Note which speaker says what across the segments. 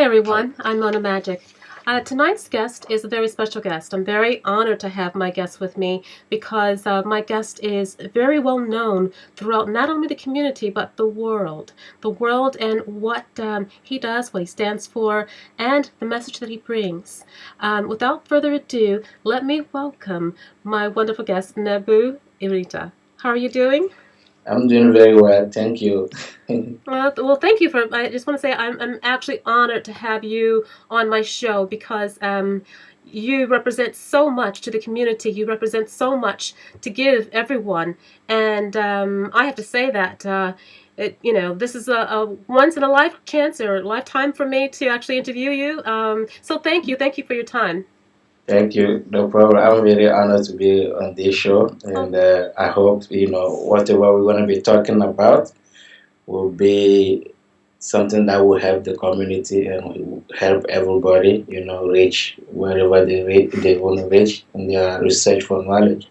Speaker 1: Hi everyone, I'm Mona Magick. Tonight's guest is a very special guest. I'm very honored to have my guest with me because my guest is very well known throughout not only the community but the world. The world and what he does, what he stands for, and the message that he brings. Without further ado, let me welcome my wonderful guest, Naba Iritah. How are you doing?
Speaker 2: I'm doing very well, thank you.
Speaker 1: Well, thank you for. I just want to say I'm actually honored to have you on my show because you represent so much to the community. You represent so much to give everyone, and I have to say that this is a once in a life chance or lifetime for me to actually interview you. So thank you for your time.
Speaker 2: Thank you, no problem. I'm very honored to be on this show,
Speaker 1: Oh,
Speaker 2: and I hope whatever we're going to be talking about will be something that will help the community and will help everybody, reach wherever they want to reach in their research for knowledge.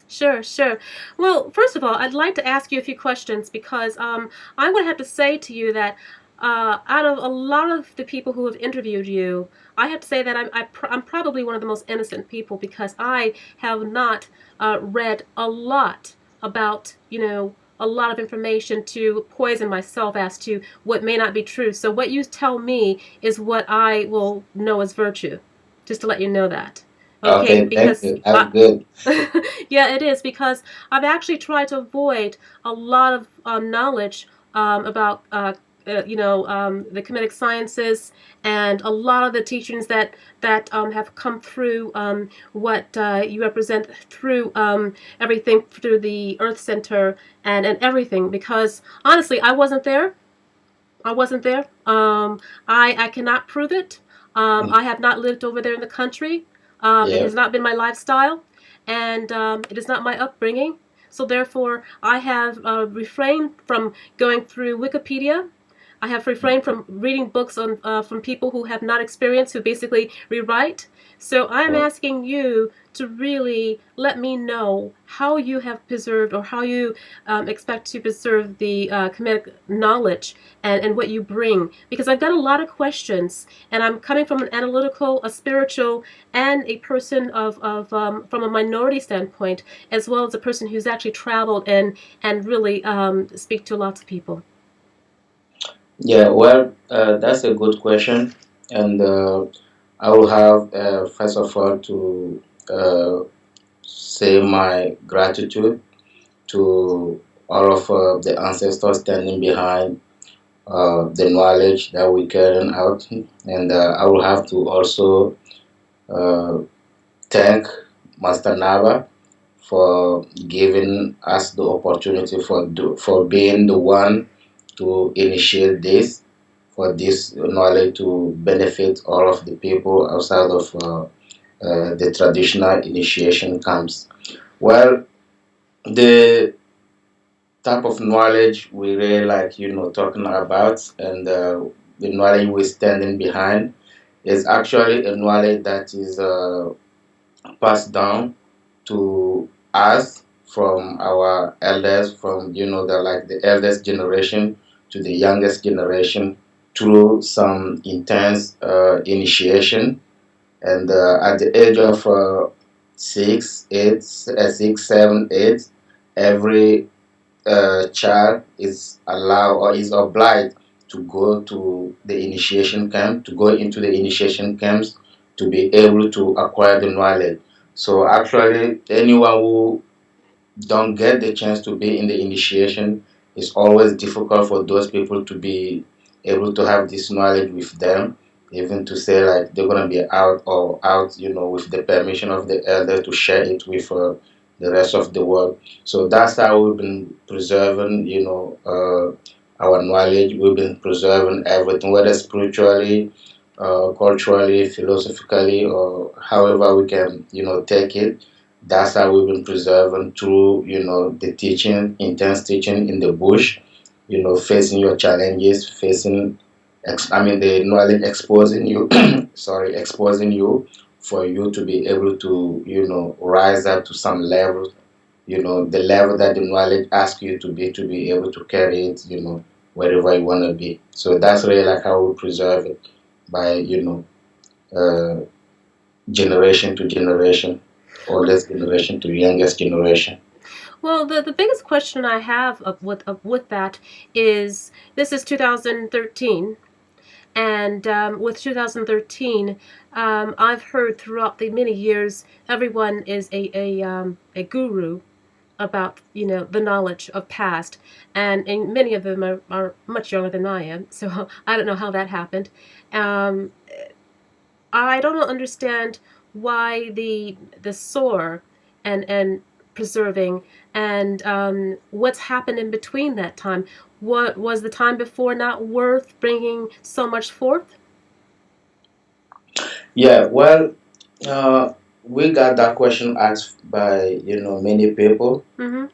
Speaker 1: sure, sure. Well, first of all, I'd like to ask you a few questions because I would have to say to you that out of a lot of the people who have interviewed you, I have to say that I'm probably one of the most innocent people because I have not read a lot about, a lot of information to poison myself as to what may not be true. So what you tell me is what I will know as virtue, just to let you know that. Okay,
Speaker 2: Okay, thank
Speaker 1: because
Speaker 2: you. That's good.
Speaker 1: yeah, it is because I've actually tried to avoid a lot of knowledge about the Kemetic sciences and a lot of the teachings that have come through what you represent through everything through the Earth Center and everything because honestly I wasn't there. I wasn't there. I cannot prove it. I have not lived over there in the country. It
Speaker 2: Yeah.
Speaker 1: has not been my lifestyle, and it is not my upbringing. So therefore, I have refrained from going through Wikipedia. I have refrained from reading books on from people who have not experienced, who basically rewrite. So I'm asking you to really let me know how you have preserved or how you expect to preserve the Kemetic knowledge and what you bring. Because I've got a lot of questions, and I'm coming from an analytical, a spiritual, and a person from a minority standpoint, as well as a person who's actually traveled and really speak to lots of people.
Speaker 2: Yeah, well, that's a good question, and I will have first of all to uh, say my gratitude to all of the ancestors standing behind the knowledge that we carrying out, and I will have to also uh, thank Master Nava for giving us the opportunity for being the one to initiate this, for this knowledge to benefit all of the people outside of the traditional initiation camps. Well, the type of knowledge we really like, talking about, and the knowledge we're standing behind is actually a knowledge that is passed down to us from our elders, from the eldest generation to the youngest generation through some intense initiation. And at the age of 6, 7, 8, every child is allowed or is obliged to go to the initiation camp, to go into the initiation camps to be able to acquire the knowledge. So actually, anyone who don't get the chance to be in the initiation, it's always difficult for those people to be able to have this knowledge with them, even to say like they're gonna be out or out, with the permission of the elder to share it with the rest of the world. So that's how we've been preserving, our knowledge. We've been preserving everything, whether spiritually, culturally, philosophically, or however we can, take it. That's how we've been preserving through, the teaching, intense teaching in the bush, facing your challenges, the knowledge exposing you, sorry, exposing you for you to be able to, rise up to some level, the level that the knowledge asks you to be able to carry it, wherever you want to be. So that's really like how we preserve it. by generation to generation, oldest generation to youngest generation.
Speaker 1: Well, the biggest question I have with that is, this is 2013. And with 2013, I've heard throughout the many years, everyone is a guru about the knowledge of past, and many of them are much younger than I am. So I don't know how that happened. Um, I don't understand why the soar and preserving and what's happened in between that time. What was the time before not worth bringing so much forth?
Speaker 2: Yeah, well, we got that question asked by many people.
Speaker 1: Mm-hmm.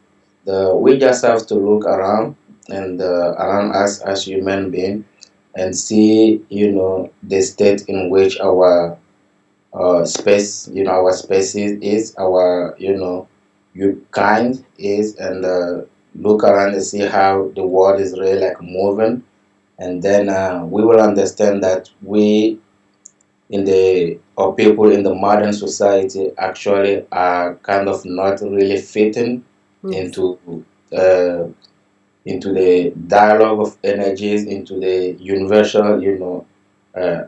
Speaker 2: We just have to look around and around us as human being and see the state in which our space, our species is, our kind is, and look around and see how the world is really like moving, and then we will understand that we in the or people in the modern society actually are kind of not really fitting
Speaker 1: Yes.
Speaker 2: into uh, into the dialogue of energies, into the universal,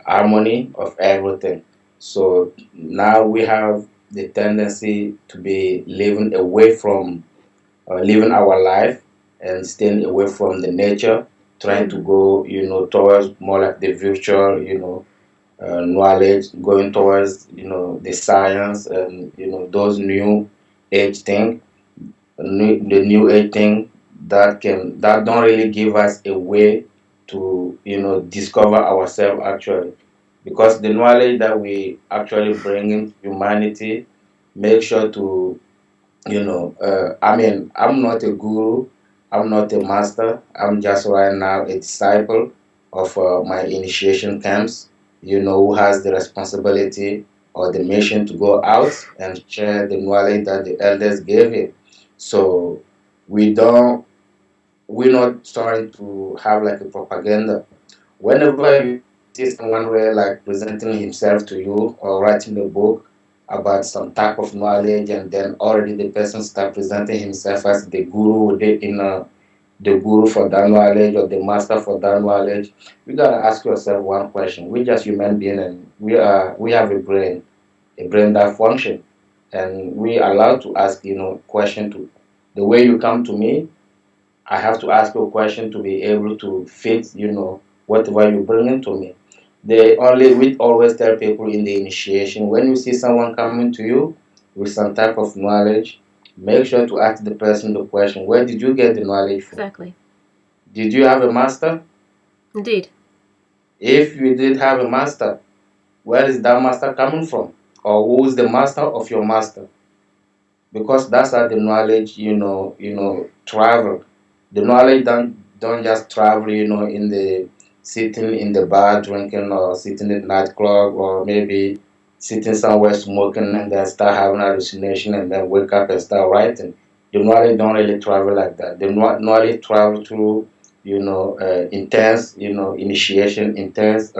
Speaker 2: harmony of everything. So now we have the tendency to be living away from living our life and staying away from the nature, trying to
Speaker 1: Mm.
Speaker 2: go, towards more like the virtual, knowledge, going towards, the science and, those new age things, the new age thing that don't really give us a way to discover ourselves actually, because the knowledge that we actually bring into humanity, make sure to I mean, I'm not a guru, I'm not a master, I'm just right now a disciple of my initiation camps, who has the responsibility or the mission to go out and share the knowledge that the elders gave him. So we don't, we're not trying to have like a propaganda. Whenever you see someone where like presenting himself to you or writing a book about some type of knowledge, and then already the person start presenting himself as the guru, the guru for that knowledge or the master for that knowledge, you gotta ask yourself one question. We're just human being, and we have a brain that function, and we allowed to ask question to the way you come to me. I have to ask you a question to be able to fit, whatever you bring into me. We always tell people in the initiation, when you see someone coming to you with some type of knowledge, make sure to ask the person the question, where did you get the knowledge from?
Speaker 1: Exactly.
Speaker 2: Did you have a master?
Speaker 1: Indeed.
Speaker 2: If you did have a master, where is that master coming from? Or who is the master of your master? Because that's how the knowledge travel. The knowledge don't just travel in the sitting in the bar drinking, or sitting in the nightclub, or maybe sitting somewhere smoking and then start having hallucination and then wake up and start writing. The knowledge don't really travel like that. The knowledge travel through intense initiation, intense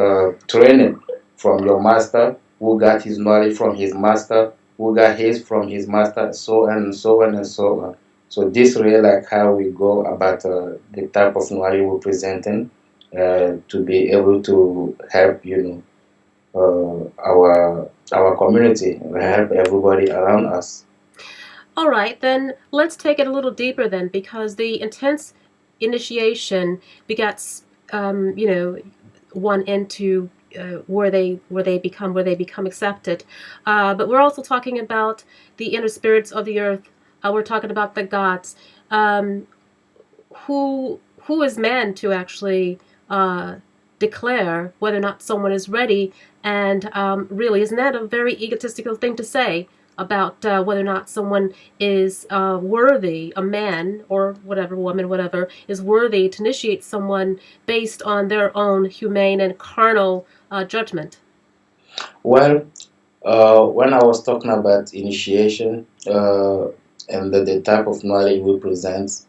Speaker 2: training from your master, who got his knowledge from his master, who got his from his master, so on and so on and so on. So this really like how we go about the type of knowledge we're presenting, to be able to help our community, help everybody around us.
Speaker 1: All right, then let's take it a little deeper then, because the intense initiation begets, one into where they become accepted. But we're also talking about the inner spirits of the earth. We're talking about the gods. Um, who is man to actually declare whether or not someone is ready? And really, isn't that a very egotistical thing to say about whether or not someone is worthy, a man or whatever, woman, whatever, is worthy to initiate someone based on their own humane and carnal judgment?
Speaker 2: Well, when I was talking about initiation, and the type of knowledge we present,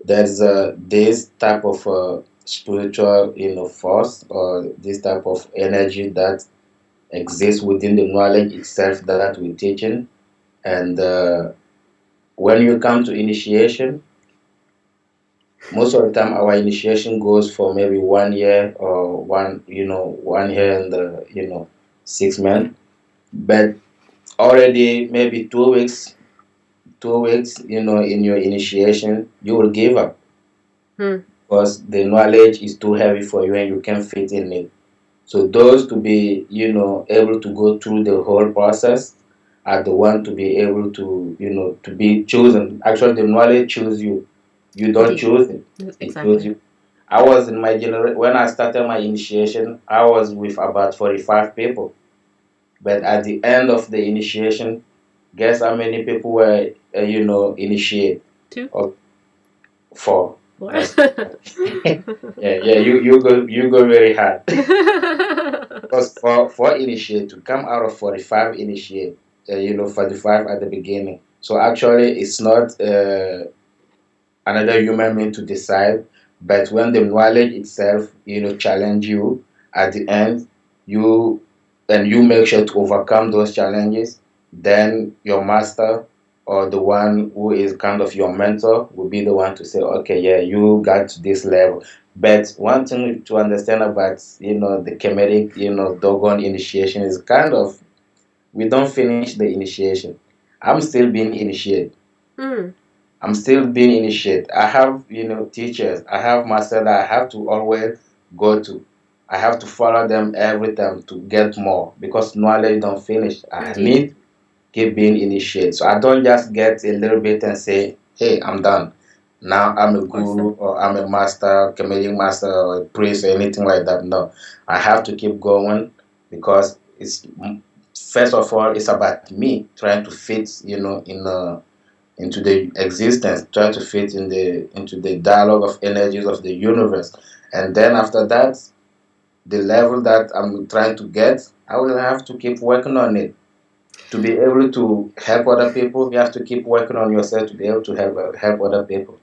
Speaker 2: there's this type of spiritual, force or this type of energy that exists within the knowledge itself that we're teaching. And when you come to initiation, most of the time our initiation goes for maybe 1 year or 1 year and 6 months. But already maybe 2 weeks, 2 weeks, in your initiation, you will give up because the knowledge is too heavy for you and you can't fit in it. So those to be, able to go through the whole process are the one to be able to, to be chosen. Actually, the knowledge choose you. You don't
Speaker 1: Indeed.
Speaker 2: choose it. It
Speaker 1: Exactly.
Speaker 2: choose you. I was in my generation when I started my initiation. I was with about 45 people, but at the end of the initiation, guess how many people were, initiated?
Speaker 1: 2?
Speaker 2: Or 4.
Speaker 1: 4?
Speaker 2: That's yeah. You go very hard. Because for initiate to come out of 45 initiate, 45 at the beginning. So actually, it's not another human being to decide, but when the knowledge itself, challenge you at the end, you you make sure to overcome those challenges, then your master or the one who is kind of your mentor will be the one to say, okay, yeah, you got to this level. But one thing to understand about, the Kemetic, Dogon initiation is kind of, we don't finish the initiation. I'm still being initiated. I'm still being initiated. I have, teachers. I have masters that I have to always go to. I have to follow them every time to get more because knowledge don't finish. I
Speaker 1: Indeed.
Speaker 2: need keep being initiated. So I don't just get a little bit and say, hey, I'm done. Now I'm a guru or I'm a master, Kemetic master or a priest or anything like that. No, I have to keep going because it's first of all it's about me trying to fit, into the existence, try to fit into the dialogue of energies of the universe. And then after that, the level that I'm trying to get, I will have to keep working on it. To be able to help other people, you have to keep working on yourself to be able to help other people.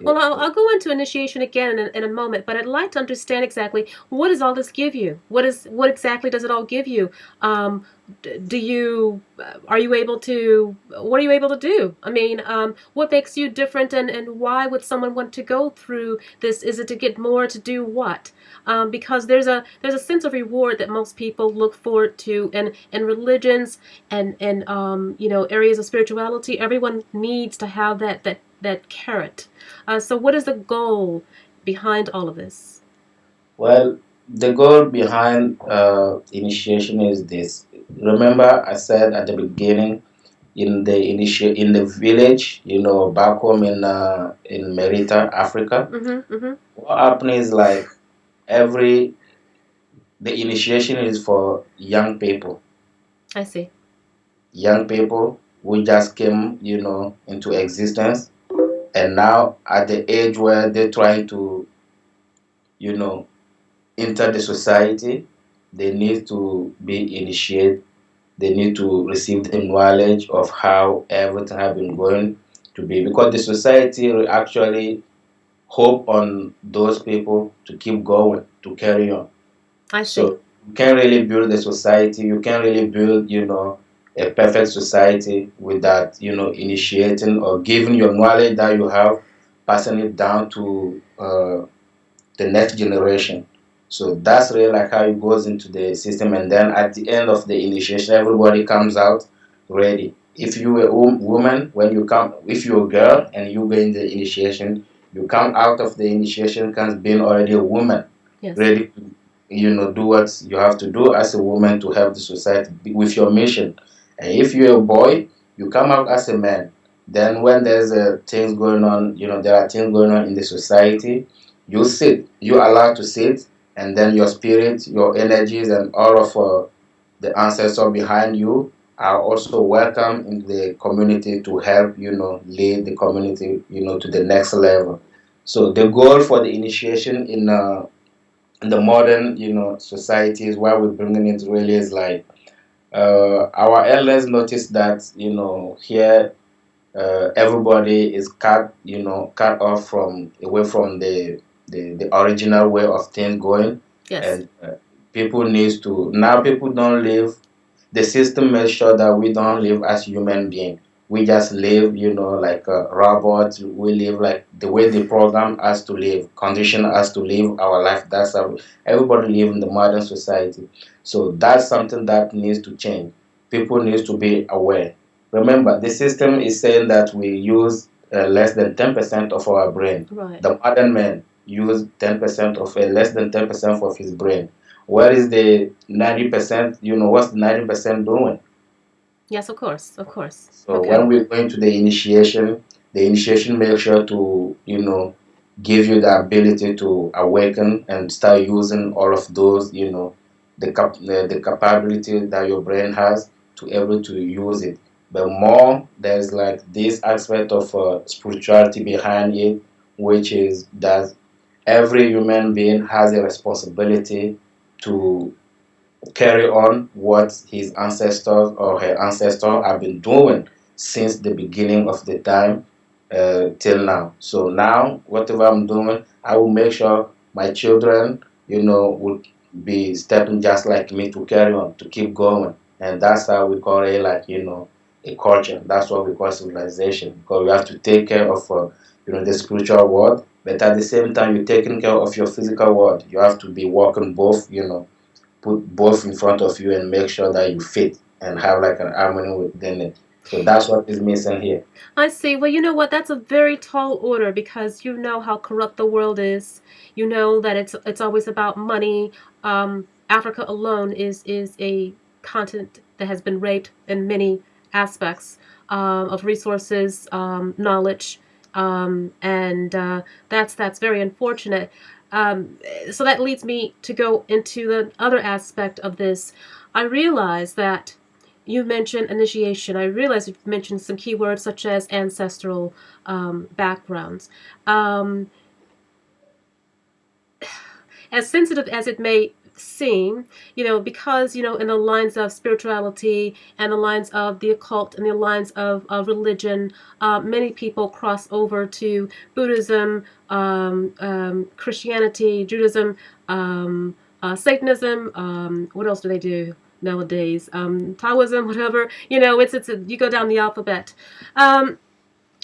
Speaker 1: Well, I'll go into initiation again in a moment, but I'd like to understand exactly what does all this give you? What exactly does it all give you? Do you are you able to what are you able to do? I mean, what makes you different, and why would someone want to go through this? Is it to get more, to do what? Because there's a sense of reward that most people look forward to, and religions and areas of spirituality. Everyone needs to have that carrot. So what is the goal behind all of this?
Speaker 2: Well, the goal behind initiation is this. Remember, I said at the beginning, in the village, back home in Miritah, Africa. What happened is like every the initiation is for young people.
Speaker 1: I see.
Speaker 2: Young people who just came, into existence, and now at the age where they're trying to, you know, enter the society, they need to be initiated. They need to receive the knowledge of how everything has been going to be, because the society will actually hope on those people to keep going, to carry on.
Speaker 1: I see.
Speaker 2: So you can't really build a society. You can't really build, a perfect society without, initiating or giving your knowledge that you have, passing it down to the next generation. So that's really like how it goes into the system. And then at the end of the initiation, everybody comes out ready. If you are a woman, when you come, if you're a girl and you go in the initiation, you come out of the initiation comes being already a woman,
Speaker 1: Yes.
Speaker 2: ready to, do what you have to do as a woman to help the society with your mission. And if you're a boy, you come out as a man. Then when there's things going on, there are things going on in the society, you sit, you allow to sit, and then your spirit, your energies, and all of the ancestors behind you are also welcome in the community to help, lead the community, to the next level. So the goal for the initiation in the modern, societies where we're bringing it really is like our elders noticed that, here everybody is cut off from away from the the original way of things going.
Speaker 1: Yes.
Speaker 2: And people needs to, now people don't live, the system makes sure that we don't live as human beings. We just live, like robots. We live like the way they program us to live, condition us to live our life. That's how everybody live in the modern society. So that's something that needs to change. People needs to be aware. Remember, the system is saying that we use less than 10% of our brain.
Speaker 1: Right.
Speaker 2: The modern man use 10% of less than 10% of his brain. Where is the 90%? What's the 90% doing?
Speaker 1: Yes, of course, of course.
Speaker 2: So
Speaker 1: Okay.
Speaker 2: when we're going to the initiation makes sure to, give you the ability to awaken and start using all of those, the capability that your brain has to able to use it. But more, there's like this aspect of spirituality behind it, which is that every human being has a responsibility to carry on what his ancestors or her ancestors have been doing since the beginning of the time till now. So now, whatever I'm doing, I will make sure my children, would be stepping just like me to carry on, to keep going. And that's how we call it, like, a culture. That's what we call civilization, because we have to take care of, the spiritual world. But at the same time, you're taking care of your physical world. You have to be working both, put both in front of you and make sure that you fit and have like an harmony within it. So that's what is missing here.
Speaker 1: I see. Well, you know what? That's a very tall order because you know how corrupt the world is. You know that it's always about money. Africa alone is a continent that has been raped in many aspects of resources, knowledge, and that's very unfortunate. So that leads me to go into the other aspect of this. I realize that you mentioned initiation. I realize you've mentioned some keywords such as ancestral backgrounds. Um, as sensitive as it may seem, because, in the lines of spirituality and the lines of the occult and the lines of religion, many people cross over to Buddhism, Christianity, Judaism, Satanism. What else do they do nowadays? Taoism, whatever. You go down the alphabet.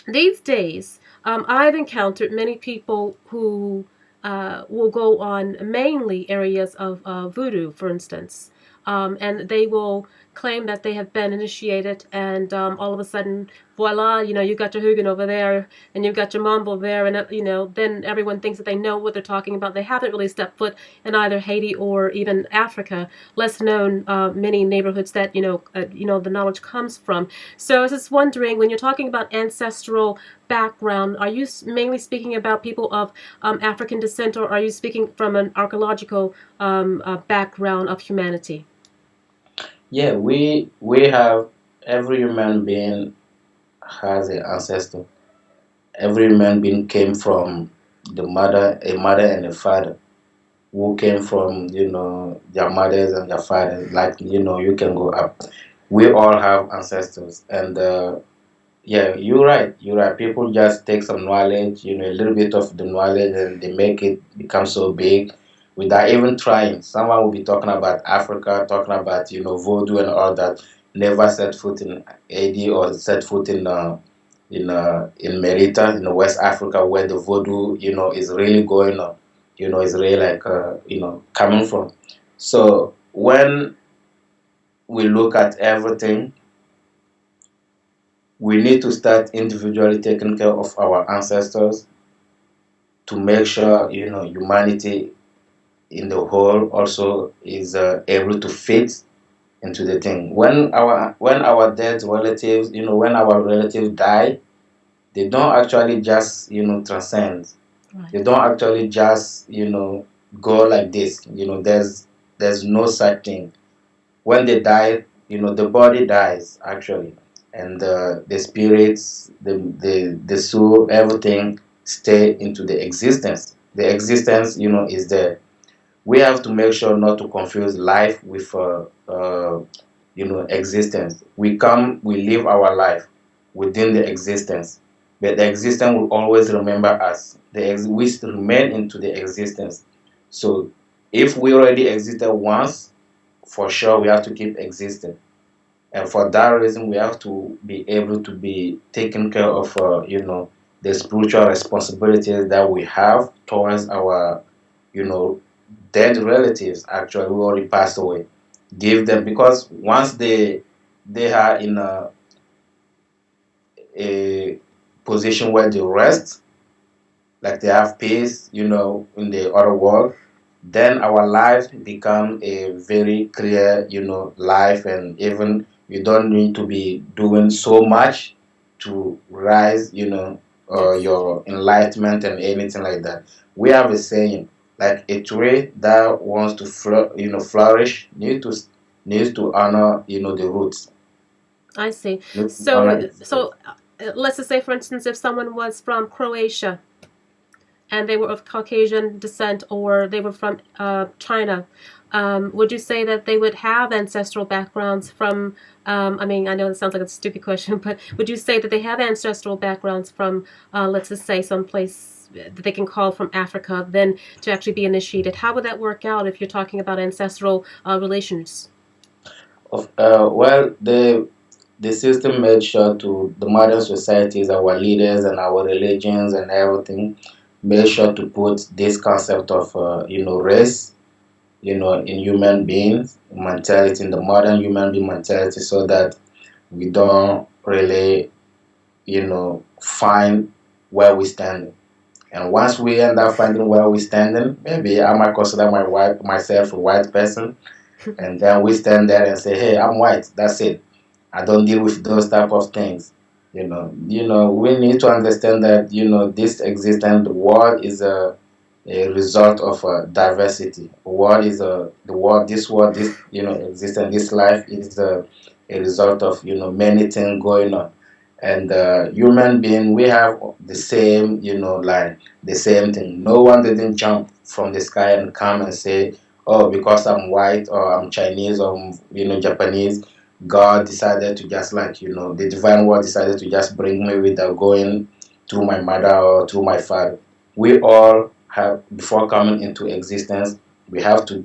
Speaker 1: These days, I've encountered many people who will go on mainly areas of voodoo, for instance, and they will claim that they have been initiated, and all of a sudden, voila, you got your Hugin over there, and you've got your Mambo there, and then everyone thinks that they know what they're talking about. They haven't really stepped foot in either Haiti or even Africa, less known many neighborhoods that the knowledge comes from. So I was just wondering, when you're talking about ancestral background, are you mainly speaking about people of African descent, or are you speaking from an archaeological background of humanity?
Speaker 2: Yeah, we have, every human being has an ancestor. Every human being came from a mother and a father who came from, their mothers and their fathers. Like, you can go up. We all have ancestors, and yeah, you're right. You're right. People just take some knowledge, a little bit of the knowledge, and they make it become so big without even trying. Someone will be talking about Africa, talking about, voodoo and all that. Never set foot in AD or set foot in Miritah, in West Africa, where the voodoo, is really going on. Is really like, coming from. So when we look at everything, we need to start individually taking care of our ancestors to make sure, humanity in the whole also is able to fit into the thing. When our dead relatives, when our relatives die, they don't actually just, transcend.
Speaker 1: Right.
Speaker 2: They don't actually just, go like this. There's no such thing. When they die, the body dies actually, and the spirits, the soul, everything stay into the existence. The existence, is there. We have to make sure not to confuse life with existence. We live our life within the existence, but the existence will always remember us. We remain into the existence. So if we already existed once, for sure we have to keep existing. And for that reason, we have to be able to be taking care of, the spiritual responsibilities that we have towards our, you know, dead relatives. Actually, who already passed away. Give them, because once they are in a position where they rest, like they have peace, in the other world, then our lives become a very clear, life, and even you don't need to be doing so much to rise,
Speaker 1: Yes.
Speaker 2: your enlightenment and anything like that. We have a saying, like a tree that wants to flourish needs to honor, the roots.
Speaker 1: I see.
Speaker 2: Needs to honor
Speaker 1: So,
Speaker 2: its roots.
Speaker 1: so let's just say, for instance, if someone was from Croatia and they were of Caucasian descent, or they were from China, would you say that they would have ancestral backgrounds from? I mean, I know it sounds like a stupid question, but would you say that they have ancestral backgrounds from, let's just say, someplace that they can call from Africa, then to actually be initiated? How would that work out if you're talking about ancestral relations?
Speaker 2: Well, the system made sure to the modern societies, our leaders and our religions and everything, made sure to put this concept of race, in human beings mentality, in the modern human being mentality, so that we don't really, find where we stand. And once we end up finding where we standing, maybe I might consider myself a white person, and then we stand there and say, "Hey, I'm white. That's it. I don't deal with those type of things." We need to understand that this existence, the world is a result of diversity. World is the world. This world, this existence, this life is a result of many things going on. And human being, we have the same line, the same thing. No one didn't jump from the sky and come and say, "Oh, because I'm white or I'm Chinese or I'm, Japanese, God decided to just the divine word decided to just bring me without going through my mother or through my father." We all have, before coming into existence, we have to,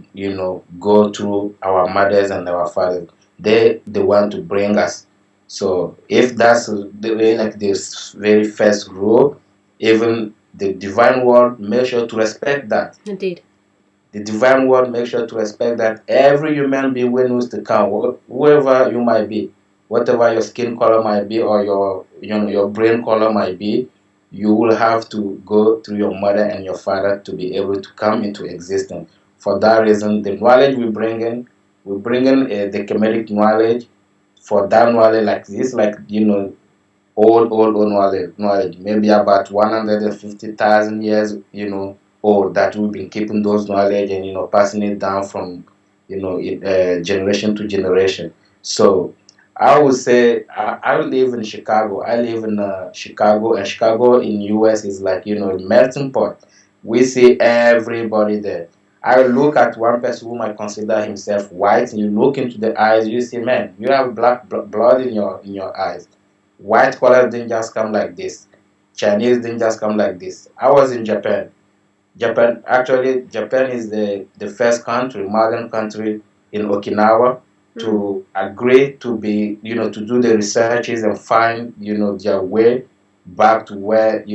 Speaker 2: go through our mothers and our fathers. They want to bring us. So if that's the way, like this very first rule, even the divine word, make sure to respect that.
Speaker 1: Indeed.
Speaker 2: The divine word makes sure to respect that every human being who's to come, whoever you might be, whatever your skin color might be or your brain color might be, you will have to go through your mother and your father to be able to come into existence. For that reason, the knowledge we bring in the Kemetic knowledge. For that knowledge, like this, like old knowledge, maybe about 150,000 years, old, that we've been keeping those knowledge and passing it down from generation to generation. So I would say I live in Chicago. I live in Chicago, and Chicago in US is like a melting pot. We see everybody there. I look at one person who might consider himself white, and you look into the eyes, you see, man, you have black blood in your eyes. White collar didn't just come like this. Chinese didn't just come like this. I was in Japan. Japan is the first country, modern country in Okinawa to agree to be, to do the researches and find, their way back to where,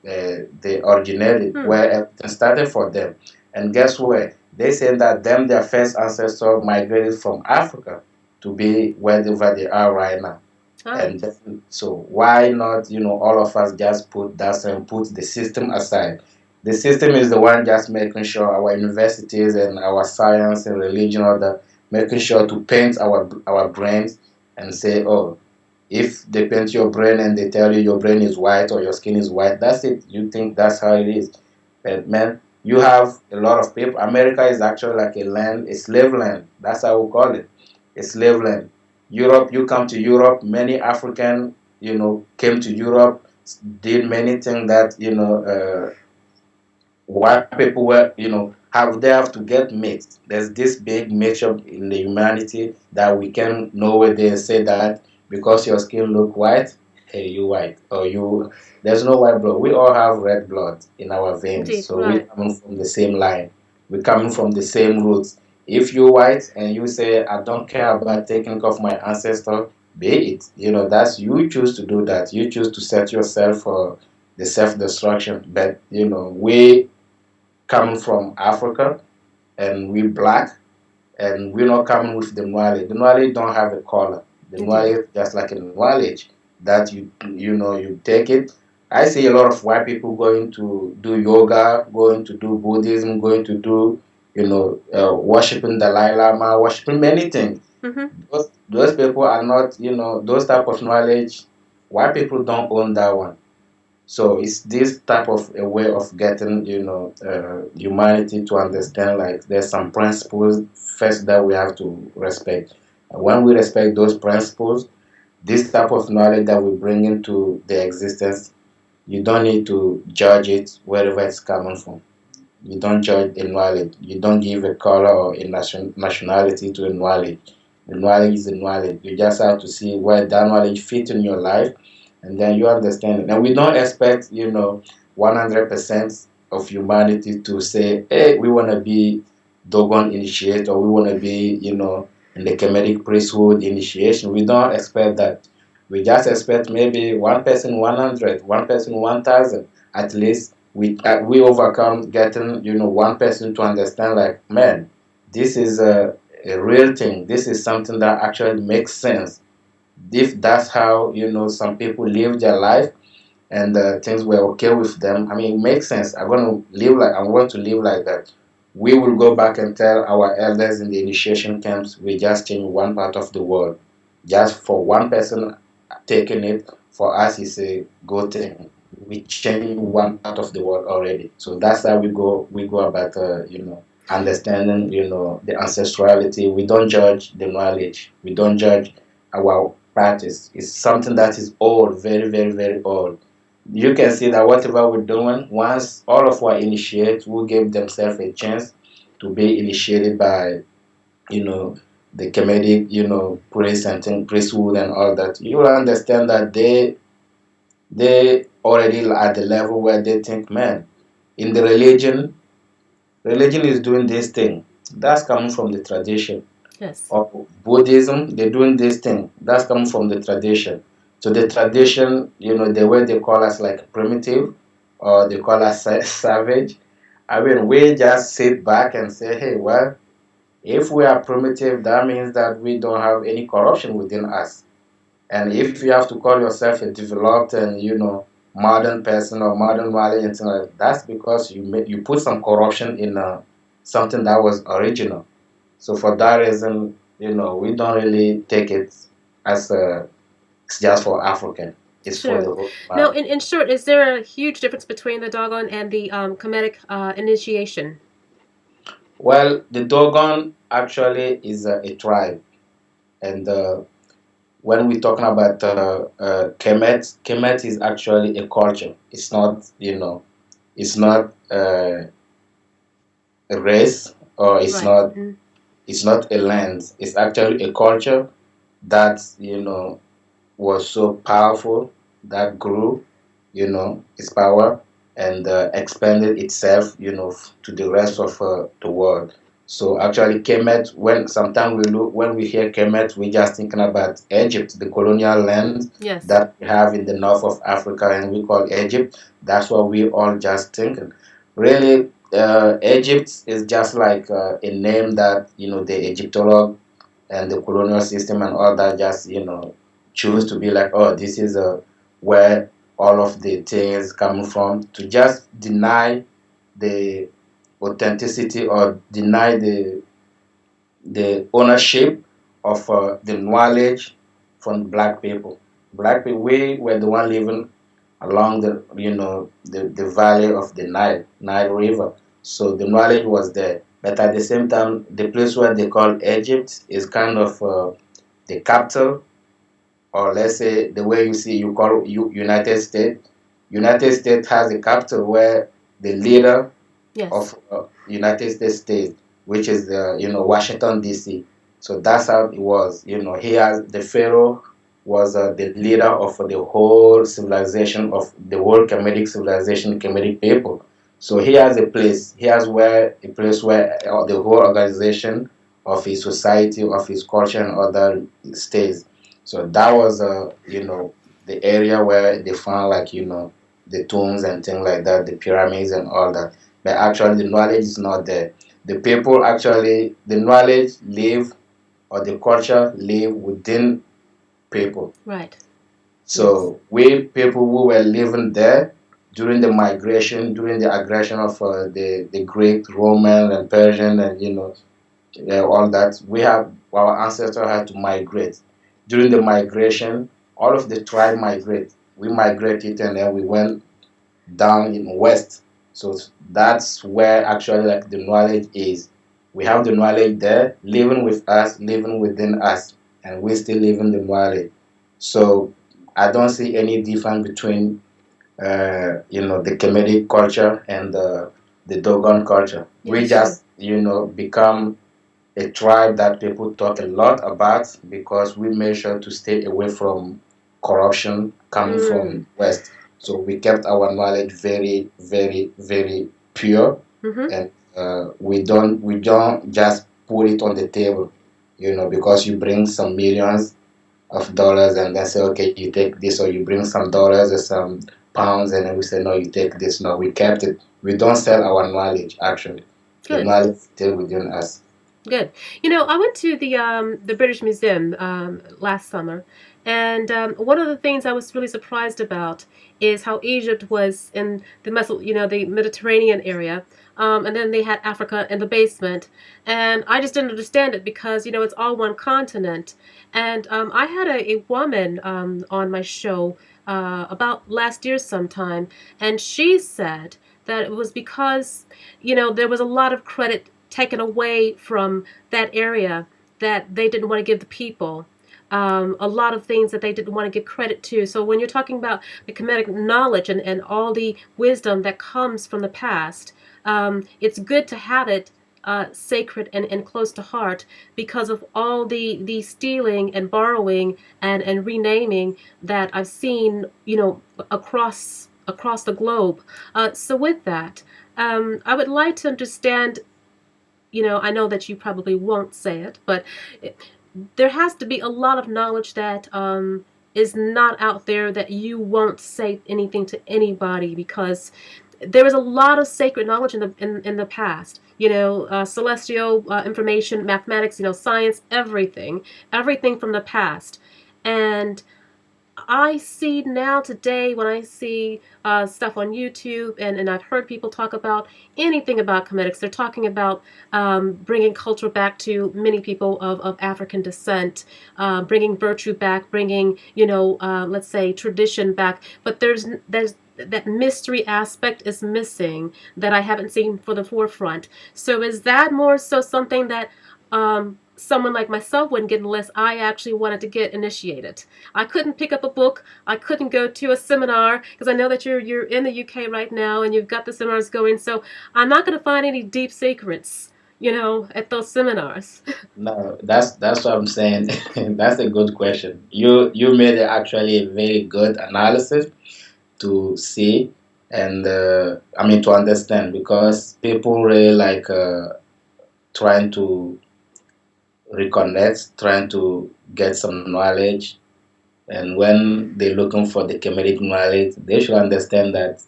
Speaker 2: they originated, where everything started for them. And guess what? They say that their first ancestor migrated from Africa to be wherever they are right now. And then, so why not, all of us just put that and put the system aside. The system is the one just making sure our universities and our science and religion, or the making sure to paint our brains and say, "Oh, if they paint your brain and they tell you your brain is white or your skin is white, that's it. You think that's how it is." But man, you have a lot of people. America is actually like a slave land. That's how we call it, a slave land. Europe, you come to Europe, many African, came to Europe, did many things that, white people were, they have to get mixed. There's this big mixture in the humanity that we can nowadays say that because your skin look white, hey, you white, or you. There's no white blood. We all have red blood in our veins,
Speaker 1: Indeed,
Speaker 2: so we
Speaker 1: right.
Speaker 2: coming from the same line. We coming from the same roots. If you're white and you say, I don't care about taking care of my ancestor, be it. That's you choose to do that. You choose to set yourself for the self-destruction. But we coming from Africa and we black and we're not coming with the knowledge. The knowledge don't have a color. The
Speaker 1: Indeed.
Speaker 2: knowledge just like a knowledge that you take it. I see a lot of white people going to do yoga, going to do Buddhism, going to do worshiping Dalai Lama, worshiping many things.
Speaker 1: Mm-hmm.
Speaker 2: Those people are not those type of knowledge. White people don't own that one. So it's this type of a way of getting, humanity to understand like there's some principles first that we have to respect. And when we respect those principles, this type of knowledge that we bring into the existence, you don't need to judge it wherever it's coming from. You don't judge a knowledge. You don't give a color or a nationality to a knowledge. The knowledge is the knowledge. You just have to see where that knowledge fits in your life, and then you understand it. And we don't expect, 100% of humanity to say, hey, we want to be Dogon initiate, or we want to be, in the Kemetic priesthood initiation. We don't expect that. We just expect maybe one person 100, one person 1,000 at least. We overcome getting one person to understand like, man, this is a real thing. This is something that actually makes sense. If that's how some people live their life and things were okay with them, I mean, it makes sense. I'm going to live like that. We will go back and tell our elders in the initiation camps we just changed one part of the world. Just for one person taking it, for us is a good thing. We change one part of the world already. So that's how we go about understanding the ancestrality. We don't judge the knowledge. We don't judge our practice. It's something that is old, very, very, very old. You can see that whatever we're doing, once all of our initiates will give themselves a chance to be initiated by, you know, the Kemetic, priest and priesthood and all that, you will understand that they already at the level where they think, man, in the religion is doing this thing. That's coming from the tradition.
Speaker 1: Yes.
Speaker 2: Or Buddhism, they're doing this thing. That's coming from the tradition. So the tradition, the way they call us like primitive, or they call us savage. I mean, we just sit back and say, hey, well, if we are primitive, that means that we don't have any corruption within us. And if you have to call yourself a developed and modern person or modern knowledge and things like that, that's because you put some corruption in something that was original. So for that reason, we don't really take it as it's just for African. It's for
Speaker 1: Sure.
Speaker 2: the whole
Speaker 1: Now,
Speaker 2: humanity.
Speaker 1: in short, is there a huge difference between the Dogon and the Kemetic initiation?
Speaker 2: Well, the Dogon actually is a tribe, and when we're talking about Kemet is actually a culture. It's not, it's not a race, or it's
Speaker 1: Right.
Speaker 2: not, it's not a land. It's actually a culture that was so powerful that grew, its power and expanded itself, to the rest of the world. So actually, Kemet. When we hear Kemet, we just thinking about Egypt, the colonial land
Speaker 1: Yes.
Speaker 2: that we have in the north of Africa, and we call Egypt. That's what we all just thinking. Really, Egypt is just like a name that the Egyptologist and the colonial system and all that just choose to be like, oh, this is where all of the things coming from, to just deny the authenticity or deny the ownership of the knowledge from black people. Black people, we were the one living along the valley of the Nile River. So the knowledge was there. But at the same time, the place where they call Egypt is kind of the capital, or let's say the way you call United States. United States has a capital where the leader
Speaker 1: Yes.
Speaker 2: of United States state, which is Washington D.C. So that's how it was. He has the pharaoh. was the leader of the whole civilization, of the whole Kemetic civilization, Kemetic people. So he has a place. He has a place where the whole organization of his society, of his culture, and other stays. So that was the area where they found, like, the tombs and things like that, the pyramids and all that. But actually, the knowledge is not there. The people actually, the knowledge live, or the culture live within people.
Speaker 1: Right.
Speaker 2: So we people who were living there during the migration, during the aggression of the Greek, Roman, and Persian, and all that, we have our ancestors had to migrate. During the migration, all of the tribe migrate. We migrated, and then we went down in west. So that's where actually, like, the knowledge is. We have the knowledge there, living with us, living within us, and we still living the knowledge. So I don't see any difference between the Kemetic culture and the Dogon culture.
Speaker 1: Yeah,
Speaker 2: We
Speaker 1: that's true.
Speaker 2: just become a tribe that people talk a lot about because we made sure to stay away from corruption coming
Speaker 1: Mm.
Speaker 2: from West. So we kept our knowledge very, very, very pure,
Speaker 1: Mm-hmm.
Speaker 2: and we don't just put it on the table, because you bring some millions of dollars and then say, okay, you take this, or you bring some dollars or some pounds, and then we say, no, you take this. No, we kept it. We don't sell our knowledge. Actually, the
Speaker 1: Good.
Speaker 2: knowledge is still within us.
Speaker 1: Good. I went to the British Museum last summer, and one of the things I was really surprised about is how Egypt was in the Mediterranean area, and then they had Africa in the basement, and I just didn't understand it because it's all one continent, and I had a woman on my show about last year sometime, and she said that it was because there was a lot of credit taken away from that area that they didn't want to give the people. A lot of things that they didn't want to give credit to. So when you're talking about the Kemetic knowledge and all the wisdom that comes from the past, it's good to have it sacred and close to heart because of all the stealing and borrowing and renaming that I've seen, across the globe. So with that, I would like to understand. I know that you probably won't say it, but there has to be a lot of knowledge that is not out there that you won't say anything to anybody because there is a lot of sacred knowledge in the past. Celestial information, mathematics, science, everything from the past, and I see now today when I see stuff on YouTube and I've heard people talk about anything about Kemetics, they're talking about bringing culture back to many people of African descent, bringing virtue back, bringing, let's say tradition back. But there's that mystery aspect is missing that I haven't seen for the forefront. So is that more so something that someone like myself wouldn't get unless I actually wanted to get initiated? I couldn't pick up a book. I couldn't go to a seminar because I know that you're in the UK right now and you've got the seminars going. So I'm not going to find any deep secrets, at those seminars.
Speaker 2: No, that's what I'm saying. That's a good question. You made actually a very good analysis to see, and I mean, to understand, because people really like trying to reconnect, trying to get some knowledge, and when they're looking for the Kemetic knowledge, they should understand that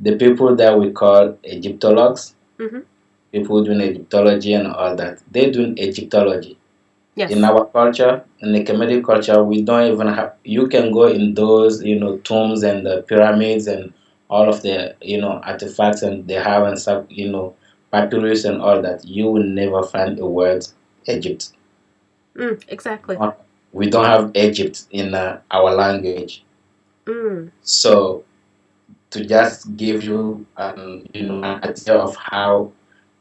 Speaker 2: the people that we call Egyptologues,
Speaker 1: Mm-hmm.
Speaker 2: people doing Egyptology and all that, they're doing Egyptology. In
Speaker 1: Yes,
Speaker 2: our culture, in the Kemetic culture, we don't even have. You can go in those, tombs and the pyramids and all of the, artifacts and they have and stuff, papyrus and all that. You will never find a word Egypt.
Speaker 1: exactly.
Speaker 2: We don't have Egypt in our language.
Speaker 1: Mm,
Speaker 2: So to just give you, an idea of how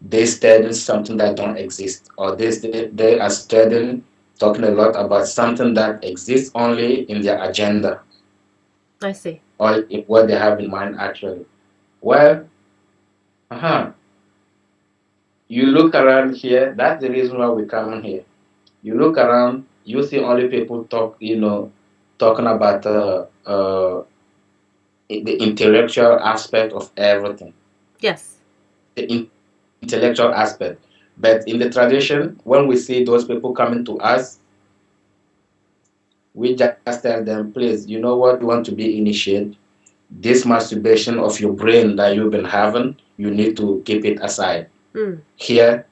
Speaker 2: they study something that don't exist, or they are studying, talking a lot about something that exists only in their agenda
Speaker 1: I see.
Speaker 2: or in what they have in mind actually. Well, you look around here. That's the reason why we come in here. You look around, you see only people talk, talking about the intellectual aspect of everything.
Speaker 1: Yes.
Speaker 2: The intellectual aspect. But in the tradition, when we see those people coming to us, we just tell them, please, you know what, you want to be initiated. This masturbation of your brain that you've been having, you need to keep it aside. Here,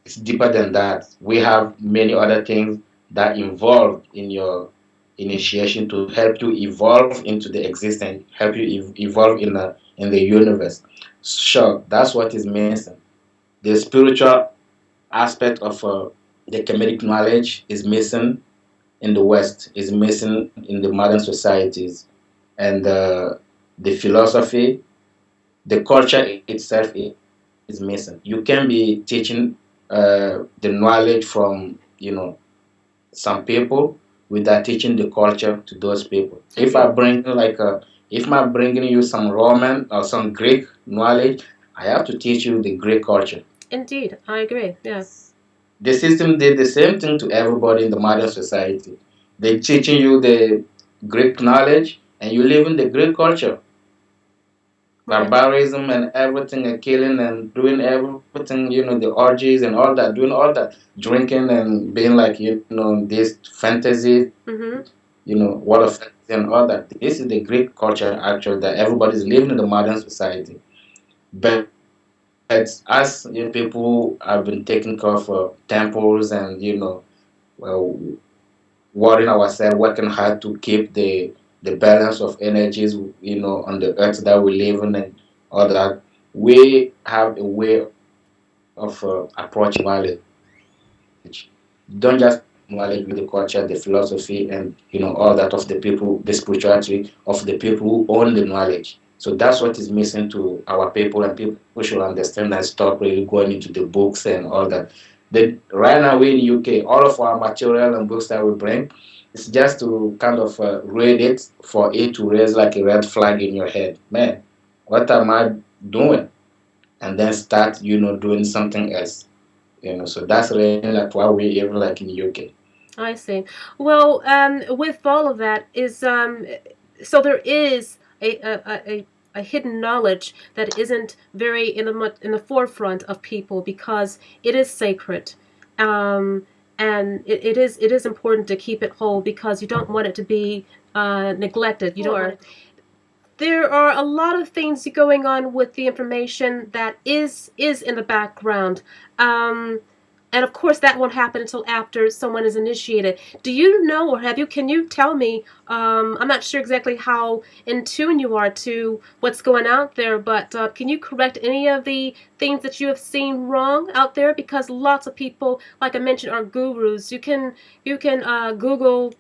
Speaker 2: it's deeper than that. We have many other things that involve in your initiation to help you evolve into the existence, help you evolve in the universe. Sure, that's what is missing. The spiritual aspect of the Kemetic knowledge is missing in the West, is missing in the modern societies, and the philosophy, the culture itself is missing. You can be teaching the knowledge from some people without teaching the culture to those people. If I bring if I'm bringing you some Roman or some Greek knowledge, I have to teach you the Greek culture.
Speaker 1: Indeed, I agree. Yeah.
Speaker 2: The system did the same thing to everybody in the modern society. They teaching you the Greek knowledge, and you live in the Greek culture.
Speaker 1: Right.
Speaker 2: Barbarism and everything, and killing and doing everything, the orgies and all that, doing all that, drinking and being like, this fantasy, world of fantasy and all that. This is the Greek culture, actually, that everybody's living in the modern society. But us, people have been taking care of temples and, well, worrying ourselves, working hard to keep the balance of energies, on the earth that we live in and all that. We have a way of approaching knowledge. Don't just knowledge with the culture, the philosophy, and all that of the people, the spirituality of the people who own the knowledge. So that's what is missing to our people, and people should understand and stop really going into the books and all that. Right now, we in UK, all of our material and books that we bring, it's just to kind of read it for it to raise like a red flag in your head. Man, what am I doing? And then start, doing something else. So that's really like why we even like in UK.
Speaker 1: I see. Well, with all of that is so there is a hidden knowledge that isn't very in the forefront of people because it is sacred, and it is important to keep it whole because you don't want it to be neglected. You don't want it, there are a lot of things going on with the information that is in the background. And of course, that won't happen until after someone is initiated. Do you know, or can you tell me, I'm not sure exactly how in tune you are to what's going out there, but can you correct any of the things that you have seen wrong out there? Because lots of people, like I mentioned, are gurus. You can Google,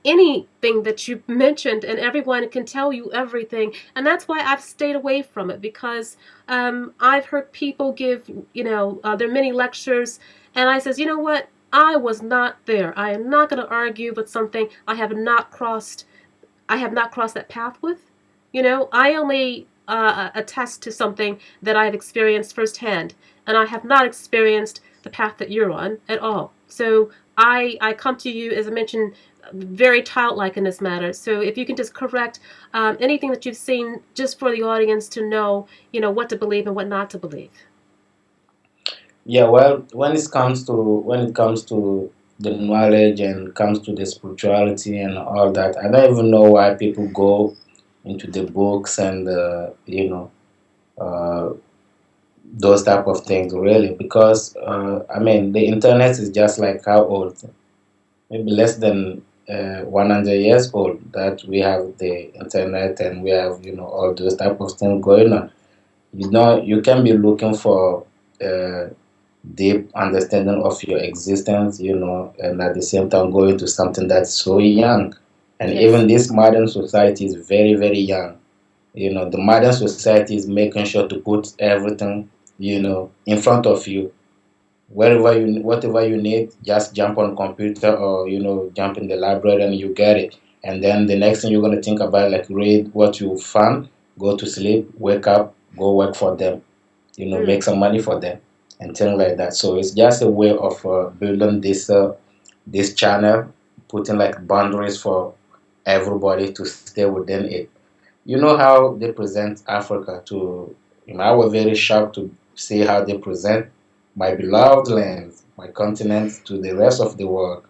Speaker 1: anything that you mentioned, and everyone can tell you everything. And that's why I've stayed away from it, because I've heard people give their mini lectures, and I says, you know what, I was not there. I am not going to argue with something I have not crossed that path with. I only attest to something that I've experienced firsthand, and I have not experienced the path that you're on at all. So I come to you, as I mentioned, very childlike in this matter. So if you can just correct anything that you've seen, just for the audience to know, what to believe and what not to believe.
Speaker 2: Yeah, well, when it comes to the knowledge and comes to the spirituality and all that, I don't even know why people go into the books and uh, those type of things really, because I mean, the internet is just like how old? Maybe less than 100 years old that we have the internet, and we have all those type of things going on. You can be looking for deep understanding of your existence, and at the same time going to something that's so young. And
Speaker 1: Yes.
Speaker 2: even this modern society is very, very young. The modern society is making sure to put everything, in front of you. Whatever you need, just jump on computer, or jump in the library and you get it. And then the next thing you're going to think about, like, read what you found, go to sleep, wake up, go work for them, make some money for them, and things like that. So it's just a way of building this channel, putting like boundaries for everybody to stay within it. You know how they present Africa to, I was very shocked to see how they present my beloved lands, my continent to the rest of the world.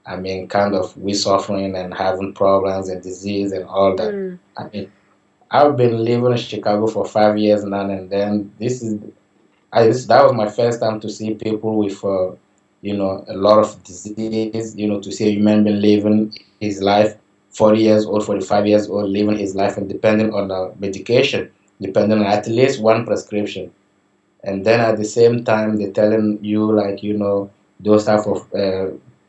Speaker 2: I mean, kind of we suffering and having problems and disease and all that.
Speaker 1: Mm.
Speaker 2: I mean, I've been living in Chicago for 5 years now, and then that was my first time to see people with, a lot of disease. To see a human being living his life, 40 years old, 45 years old, living his life and depending on medication, depending on at least one prescription. And then at the same time, they're telling you, like, those type of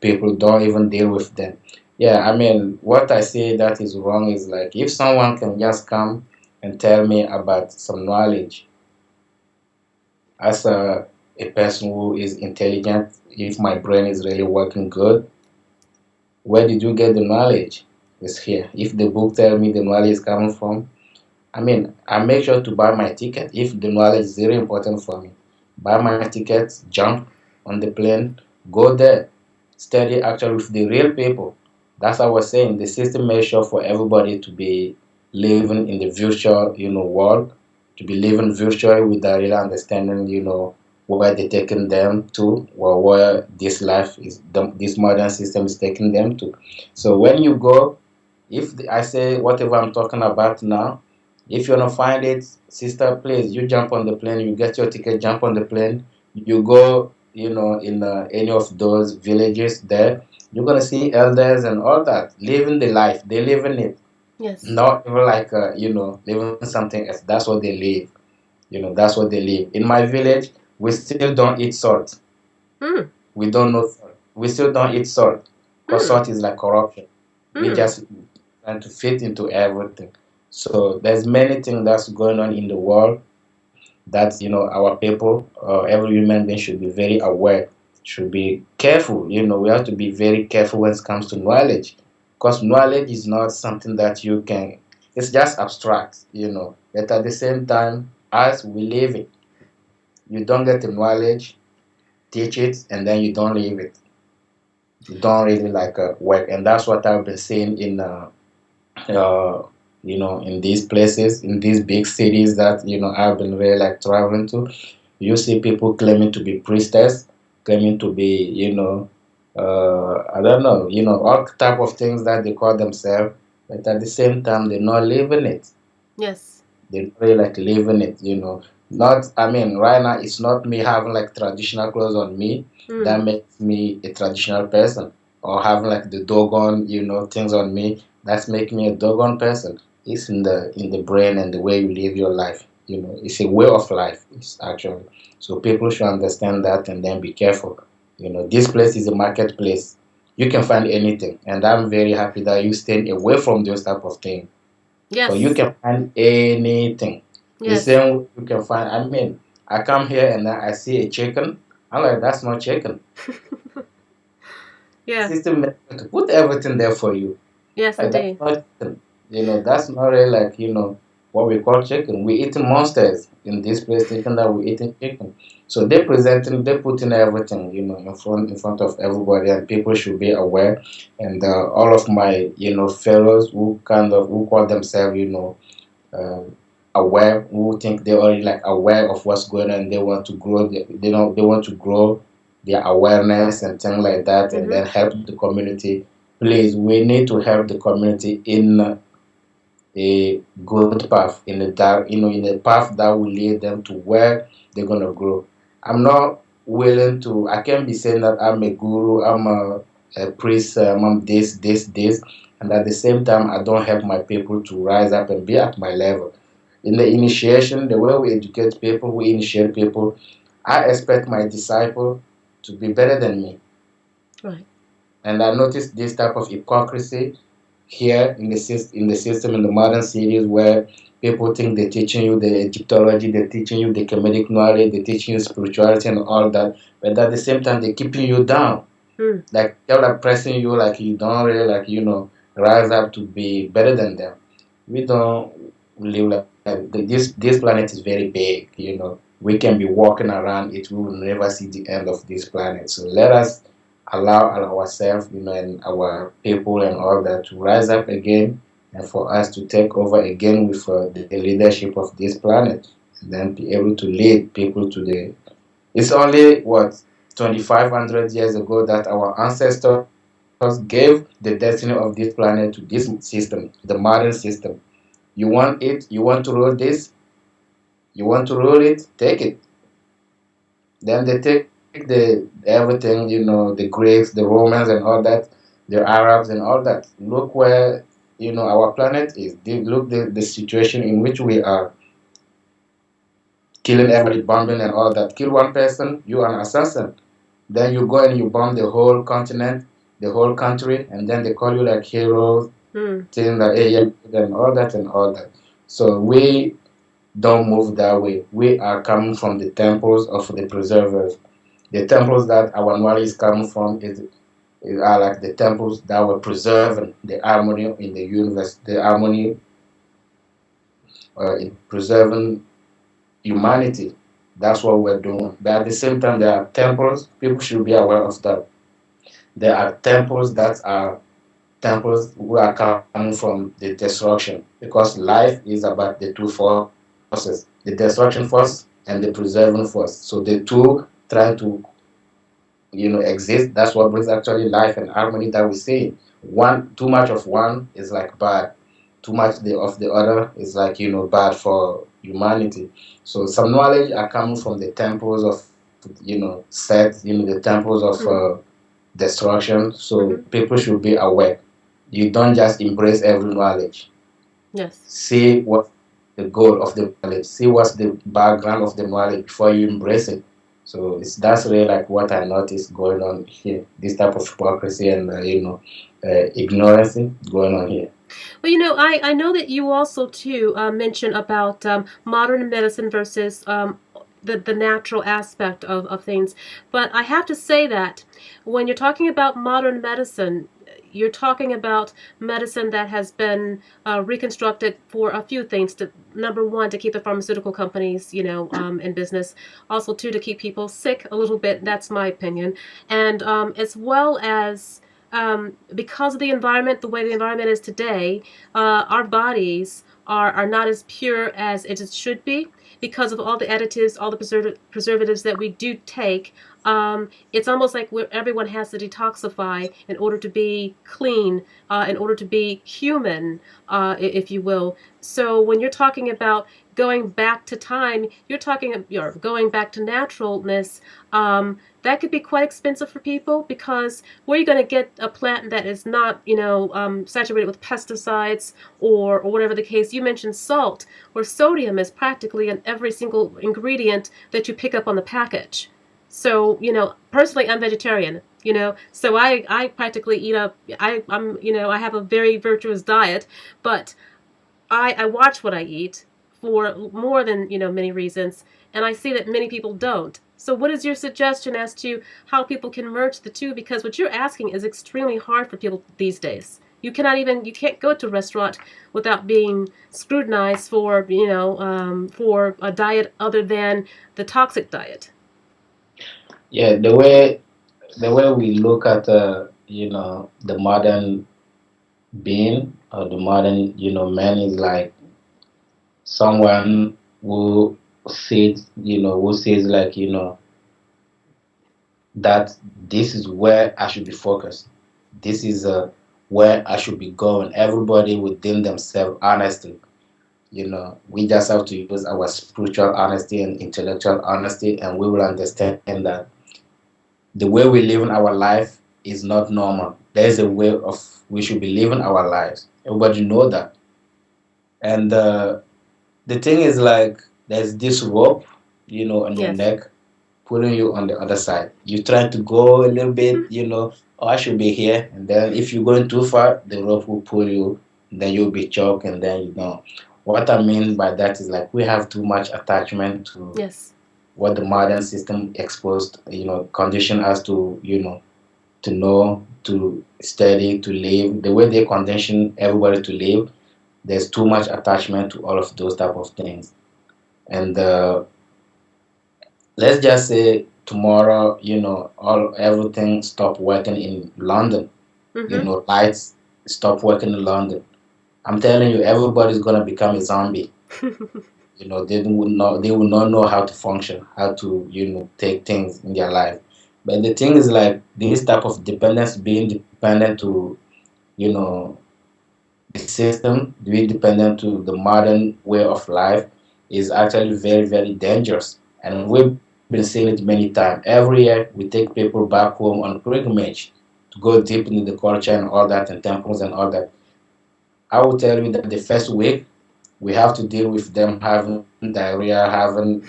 Speaker 2: people, don't even deal with them. Yeah, I mean, what I say that is wrong is, like, if someone can just come and tell me about some knowledge as a person who is intelligent, if my brain is really working good, where did you get the knowledge? It's here. If the book tell me the knowledge is coming from, I mean, I make sure to buy my ticket if the knowledge is very important for me. Buy my ticket, jump on the plane, go there, study actually with the real people. That's what I was saying. The system makes sure for everybody to be living in the virtual, world, to be living virtually with the real understanding, where they're taking them to, or where this life is, this modern system is taking them to. So when you go, I say whatever I'm talking about now, if you want to find it, sister, please, you jump on the plane, you get your ticket, jump on the plane, you go, in any of those villages there, you're going to see elders and all that, living the life. They live in it.
Speaker 1: Yes.
Speaker 2: Not even like, living something else. That's what they live. That's what they live. In my village, we still don't eat salt.
Speaker 1: Mm.
Speaker 2: We don't know salt. We still don't eat salt because salt is like corruption. We just trying to fit into everything. So there's many things that's going on in the world that our people, every human being should be very aware, should be careful. We have to be very careful when it comes to knowledge, because knowledge is not something that you can. It's just abstract, But at the same time, as we live it, you don't get the knowledge, teach it, and then you don't live it. You don't really like work, and that's what I've been seeing in. Uh, in these places, in these big cities that I've been really like traveling to, you see people claiming to be priestess, claiming to be, I don't know, all type of things that they call themselves, but at the same time they're not living it.
Speaker 1: Yes.
Speaker 2: They're really like living it, Not, I mean, right now it's not me having like traditional clothes on me that makes me a traditional person, or having like the Dogon, things on me that's making me a Dogon person. It's in the brain and the way you live your life. It's a way of life. It's actually, so people should understand that and then be careful. This place is a marketplace. You can find anything, and I'm very happy that you stay away from those type of things. Because you
Speaker 1: Yes.
Speaker 2: can find anything. The
Speaker 1: Yes.
Speaker 2: same way you can find, I mean, I come here and then I see a chicken. I'm like, that's not chicken.
Speaker 1: Yeah.
Speaker 2: System manager to put everything there for you.
Speaker 1: Yes,
Speaker 2: Like, that's
Speaker 1: indeed.
Speaker 2: not chicken. That's not really like, what we call chicken. We eating monsters in this place, thinking that we eating chicken. So they're putting everything, in front of everybody, and people should be aware. And all of my, fellows who call themselves, uh, aware, who think they're already like aware of what's going on. They want to grow. They want to grow their awareness and things like that, and then help the community. Please, we need to help the community in a good path, in a dark, in a path that will lead them to where they're gonna grow. I'm not willing to. I can't be saying that I'm a guru. I'm a priest. I'm this, and at the same time, I don't help my people to rise up and be at my level. In the initiation, the way we educate people, we initiate people. I expect my disciple to be better than me.
Speaker 1: Right.
Speaker 2: And I noticed this type of hypocrisy here in the system in the modern cities, where people think they're teaching you the Egyptology, they're teaching you the Kemetic knowledge, they're teaching you spirituality and all that, but at the same time they're keeping you down. Like they're like pressing you, like you don't really like rise up to be better than them. We don't live like this planet is very big. We can be walking around it, we will never see the end of this planet. So let us allow ourselves, and our people and all that to rise up again, and for us to take over again with the leadership of this planet, and then be able to lead people to the. It's only what 2,500 years ago that our ancestors gave the destiny of this planet to this system, the modern system. You want it? You want to rule this? You want to rule it? Take it. Then they take the everything, the Greeks, the Romans, and all that, the Arabs, and all that. Look where our planet is. Look the situation in which we are killing everybody, bombing, and all that. Kill one person, you are an assassin. Then you go and you bomb the whole continent, the whole country, and then they call you like heroes, saying that hey, yeah, and all that and all that. So we don't move that way. We are coming from the temples of the preservers. The temples that our knowledge is coming from are like the temples that were preserving the harmony in the universe, the harmony in preserving humanity. That's what we're doing. But at the same time, there are temples, people should be aware of that. There are temples that are temples who are coming from the destruction, because life is about the two forces, the destruction force and the preserving force. So the two try to exist. That's what brings actually life and harmony that we see. Too much of one is like bad. Too much of the other is like bad for humanity. So some knowledge are coming from the temples of Set, the temples of destruction. So people should be aware. You don't just embrace every knowledge.
Speaker 1: Yes.
Speaker 2: See what the goal of the knowledge. See what's the background of the knowledge before you embrace it. So that's really like what I noticed going on here. This type of hypocrisy and ignorance going on here.
Speaker 1: Well, I know that you also too mention about modern medicine versus the natural aspect of things. But I have to say that when you're talking about modern medicine, you're talking about medicine that has been reconstructed for a few things. Number one, to keep the pharmaceutical companies, in business. Also, two, to keep people sick a little bit. That's my opinion. And as well as because of the environment, the way the environment is today, our bodies are not as pure as it should be because of all the additives, all the preservatives that we do take. It's almost like everyone has to detoxify in order to be clean, in order to be human, if you will. So when you're talking about going back to time, you're going back to naturalness. That could be quite expensive for people, because where are you going to get a plant that is not, saturated with pesticides or whatever the case? You mentioned salt, where sodium is practically in every single ingredient that you pick up on the package. So, personally, I'm vegetarian, so I practically eat I have a very virtuous diet, but I watch what I eat for more than, many reasons, and I see that many people don't. So what is your suggestion as to how people can merge the two? Because what you're asking is extremely hard for people these days. You can't go to a restaurant without being scrutinized for, for a diet other than the toxic diet.
Speaker 2: Yeah, the way we look at the modern being or the modern man is like someone who says like that this is where I should be focused. This is where I should be going. Everybody within themselves, honestly. We just have to use our spiritual honesty and intellectual honesty, and we will understand that the way we live in our life is not normal. There is a way of we should be living our lives. Everybody know that. And the thing is like there's this rope, on your
Speaker 1: Yes.
Speaker 2: neck, pulling you on the other side. You try to go a little bit, oh, I should be here. And then if you're going too far, the rope will pull you, then you'll be choked, and then What I mean by that is like we have too much attachment to
Speaker 1: Yes.
Speaker 2: what the modern system exposed, condition us to, to know, to study, to live. The way they condition everybody to live, there's too much attachment to all of those type of things. And let's just say tomorrow, everything stop working in London. Lights stop working in London. I'm telling you, everybody's gonna become a zombie. They will not know how to function, how to, take things in their life. But the thing is, like, this type of dependence, being dependent to, you know, the system, being dependent to the modern way of life, is actually very, very dangerous. And we've been seeing it many times. Every year, we take people back home on pilgrimage to go deep into the culture and all that, and temples and all that. I will tell you that the first week, we have to deal with them having diarrhea, having,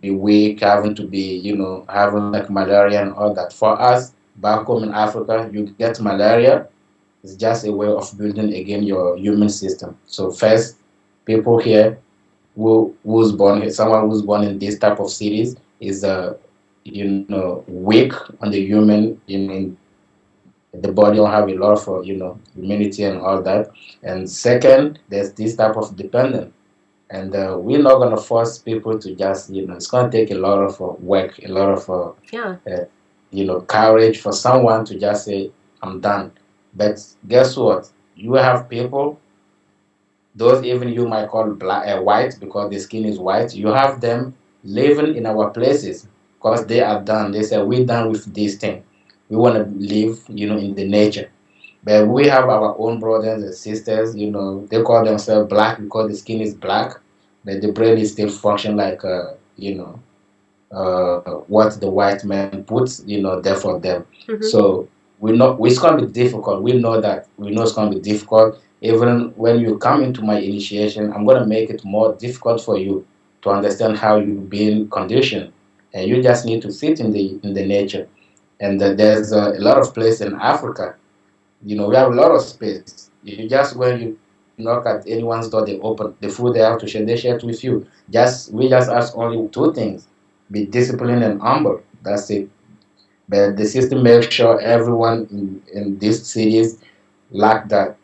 Speaker 2: be weak, having to be, having like malaria and all that. For us, back home in Africa, you get malaria, it's just a way of building again your immune system. So first, people here who's born here, someone who's born in this type of cities is weak on the human, the body don't have a lot of immunity and all that. And second, there's this type of dependent. And we're not gonna force people to just, it's gonna take a lot of work, a lot of courage for someone to just say, I'm done. But guess what? You have people, those even you might call black, white, because the skin is white. You have them living in our places because they are done. They say, we're done with this thing. We want to live, in the nature. But we have our own brothers and sisters, they call themselves black because the skin is black, but the brain is still function like, what the white man puts, there for them. So we know it's going to be difficult. We know that. We know it's going to be difficult. Even when you come into my initiation, I'm going to make it more difficult for you to understand how you've been conditioned, and you just need to fit in the nature. And there's a lot of place in Africa. We have a lot of space. You just when you knock at anyone's door, they open the food they have to share. They share it with you. We just ask only two things: be disciplined and humble. That's it. But the system makes sure everyone in these cities lack that.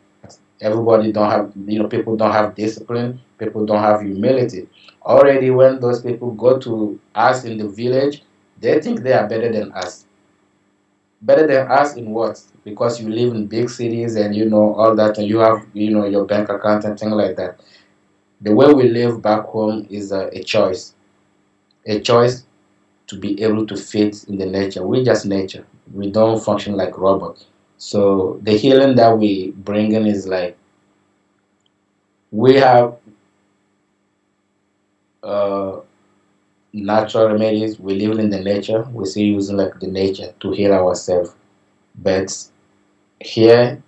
Speaker 2: Everybody don't have, people don't have discipline. People don't have humility. Already, when those people go to us in the village, they think they are better than us. Better than us in what? Because you live in big cities and you know all that, and you have, your bank account and things like that. The way we live back home is a choice. A choice to be able to fit in the nature. We're just nature. We don't function like robots. So the healing that we bring in is like we have uh, natural remedies. We live in the nature. We see using like the nature to heal ourselves. But here,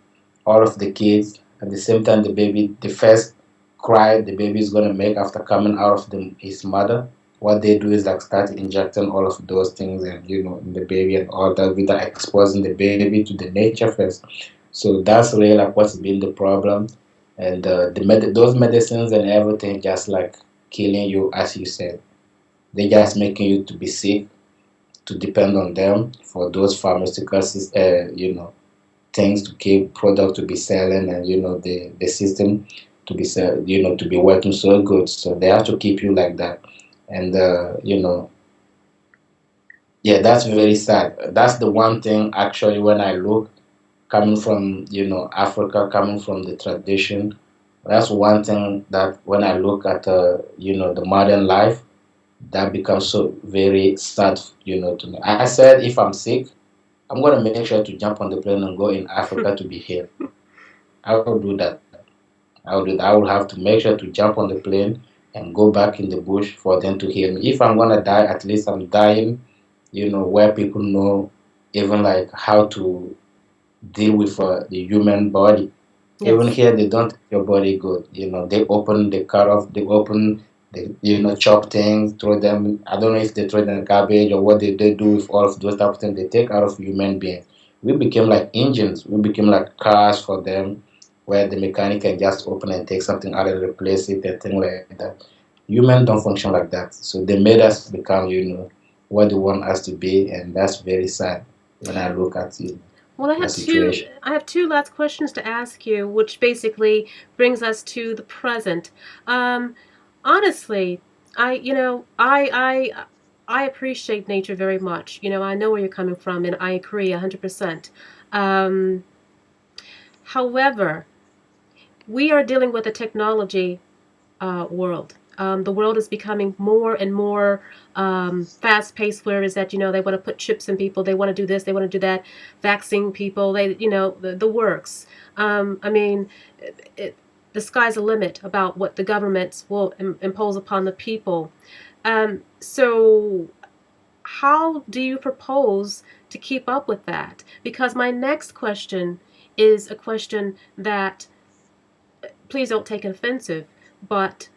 Speaker 2: all of the kids at the same time, the first cry the baby is gonna make after coming out of his mother, what they do is like start injecting all of those things and in the baby and all that without exposing the baby to the nature first. So that's really like what's been the problem, and those medicines and everything just like killing you, as you said. They just making you to be sick, to depend on them for those pharmaceutical things to keep product to be selling, and the system to be to be working so good, so they have to keep you like that. And yeah, that's very sad. That's the one thing actually when I look, coming from Africa, coming from the tradition, that's one thing that when I look at the modern life, that becomes so very sad, to me. I said if I'm sick, I'm gonna make sure to jump on the plane and go in Africa to be healed. I will do that. I will do that. I will have to make sure to jump on the plane and go back in the bush for them to heal me. If I'm gonna die, at least I'm dying, where people know even like how to deal with the human body. Even
Speaker 1: Yes.
Speaker 2: here, they don't take your body good. They open, they cut off, they open, they chop things, throw them. I don't know if they throw them in garbage or what they do with all of those type of things. They take out of human beings. We became like engines. We became like cars for them, where the mechanic can just open and take something out and replace it and things like that. Humans don't function like that. So they made us become, what they want us to be, and that's very sad when I look at it.
Speaker 1: Well,
Speaker 2: The situation.
Speaker 1: I have two last questions to ask you, which basically brings us to the present. Honestly, I I appreciate nature very much. I know where you're coming from, and I agree 100%. However, we are dealing with a technology world. The world is becoming more and more fast-paced. Where is that? They want to put chips in people. They want to do this. They want to do that. Vaccine people. The works. I mean, the sky's the limit about what the governments will impose upon the people. So how do you propose to keep up with that? Because my next question is a question that, please don't take it offensive, but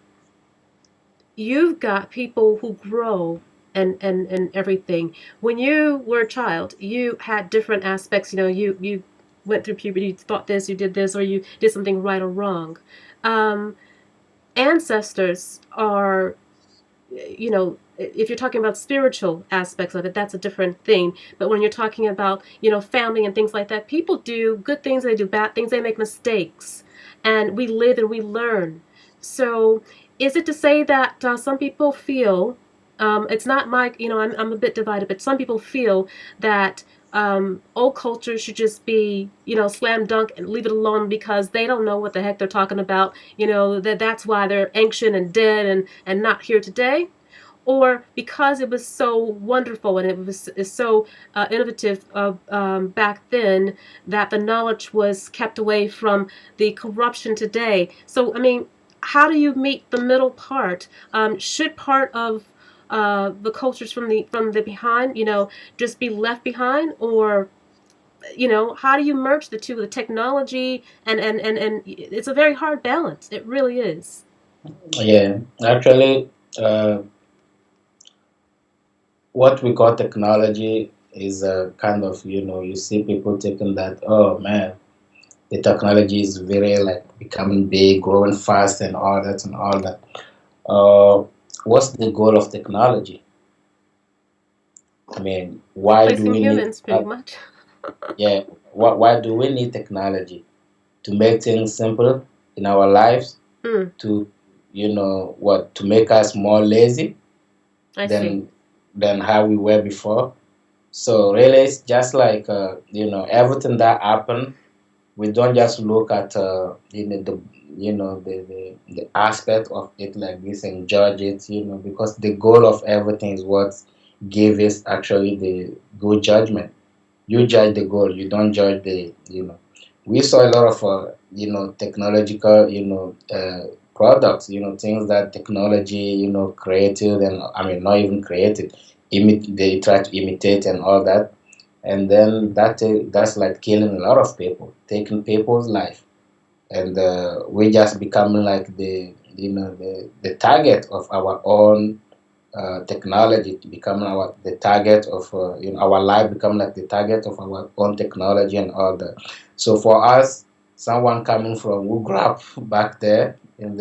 Speaker 1: you've got people who grow and everything. When you were a child, you had different aspects. You went through puberty, you thought this, you did this, or you did something right or wrong. Ancestors are, if you're talking about spiritual aspects of it, that's a different thing. But when you're talking about, family and things like that, people do good things, they do bad things, they make mistakes, and we live and we learn. So is it to say that some people feel, it's not my, I'm a bit divided, but some people feel that old culture should just be, slam dunk and leave it alone because they don't know what the heck they're talking about, that's why they're ancient and dead and not here today? Or because it was so wonderful and is so innovative back then, that the knowledge was kept away from the corruption today. So, I mean, how do you meet the middle part? Should part of the cultures from the behind, just be left behind, or how do you merge the two, the technology and it's a very hard balance. It really is.
Speaker 2: Yeah, actually, what we call technology is a kind of, you see people taking that, oh man, the technology is very like becoming big, growing fast, and all that and all that. Uh, what's the goal of technology? I mean, why do
Speaker 1: Replacing
Speaker 2: we need?
Speaker 1: humans, pretty much.
Speaker 2: Yeah, why do we need technology to make things simple in our lives?
Speaker 1: Mm,
Speaker 2: To, what, to make us more lazy
Speaker 1: I see.
Speaker 2: than how we were before. So really, it's just like everything that happened. We don't just look at the aspect of it like this and judge it, because the goal of everything is what gave us actually the good judgment. You judge the goal, you don't judge the. We saw a lot of technological products, things that technology created, and I mean not even created, they try to imitate and all that, and then that's like killing a lot of people, taking people's life, and we just becoming like the target of our own technology, to become the target of our life, become like the target of our own technology and all that. So for us, someone coming from who grew up back there in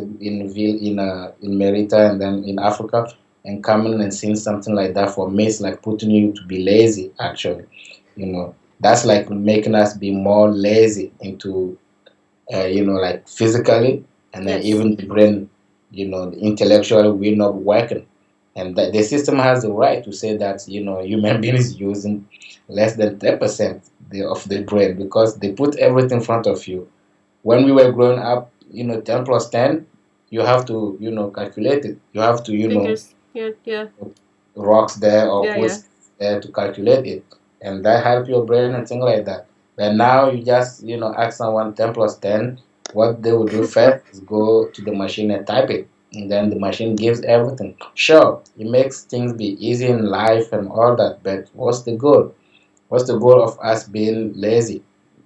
Speaker 2: Miritah and then in Africa, and coming and seeing something like that, for me it's like putting you to be lazy actually. That's like making us be more lazy into like physically, and then
Speaker 1: Yes.
Speaker 2: even the brain, intellectually, we're not working. And that the system has the right to say that, human beings using less than 10% of the brain, because they put everything in front of you. When we were growing up, 10 plus 10, you have to, calculate it. You have to,
Speaker 1: Fingers. Yeah, yeah,
Speaker 2: rocks there or
Speaker 1: yeah, yeah.
Speaker 2: puts there to calculate it, and that help your brain and things like that. But now you just ask someone 10 plus 10, what they will do first is go to the machine and type it, and then the machine gives everything. Sure, it makes things be easy in life and all that, but what's the goal? What's the goal of us being lazy?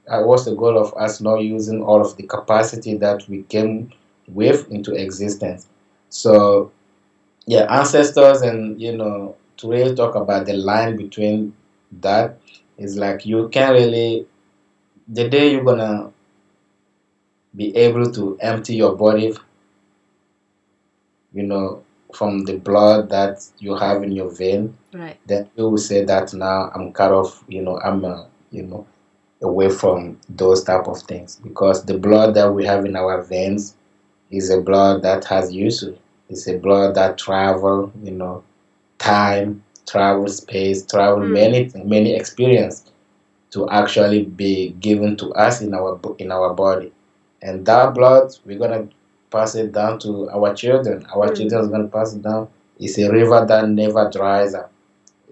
Speaker 2: What's the goal of us not using all of the capacity that we came with into existence? So yeah, ancestors, and to really talk about the line between that, is like you can't really, the day you're gonna be able to empty your body, you know from the blood that you have in your vein,
Speaker 1: Right.
Speaker 2: then you will say that now I'm cut off, I'm away from those type of things, because the blood that we have in our veins is a blood that has usage. It's a blood that travel, time. travel space, travel many experience to actually be given to us in our body. And that blood, we're gonna pass it down to our children. Our children is gonna pass it down. It's a river that never dries up.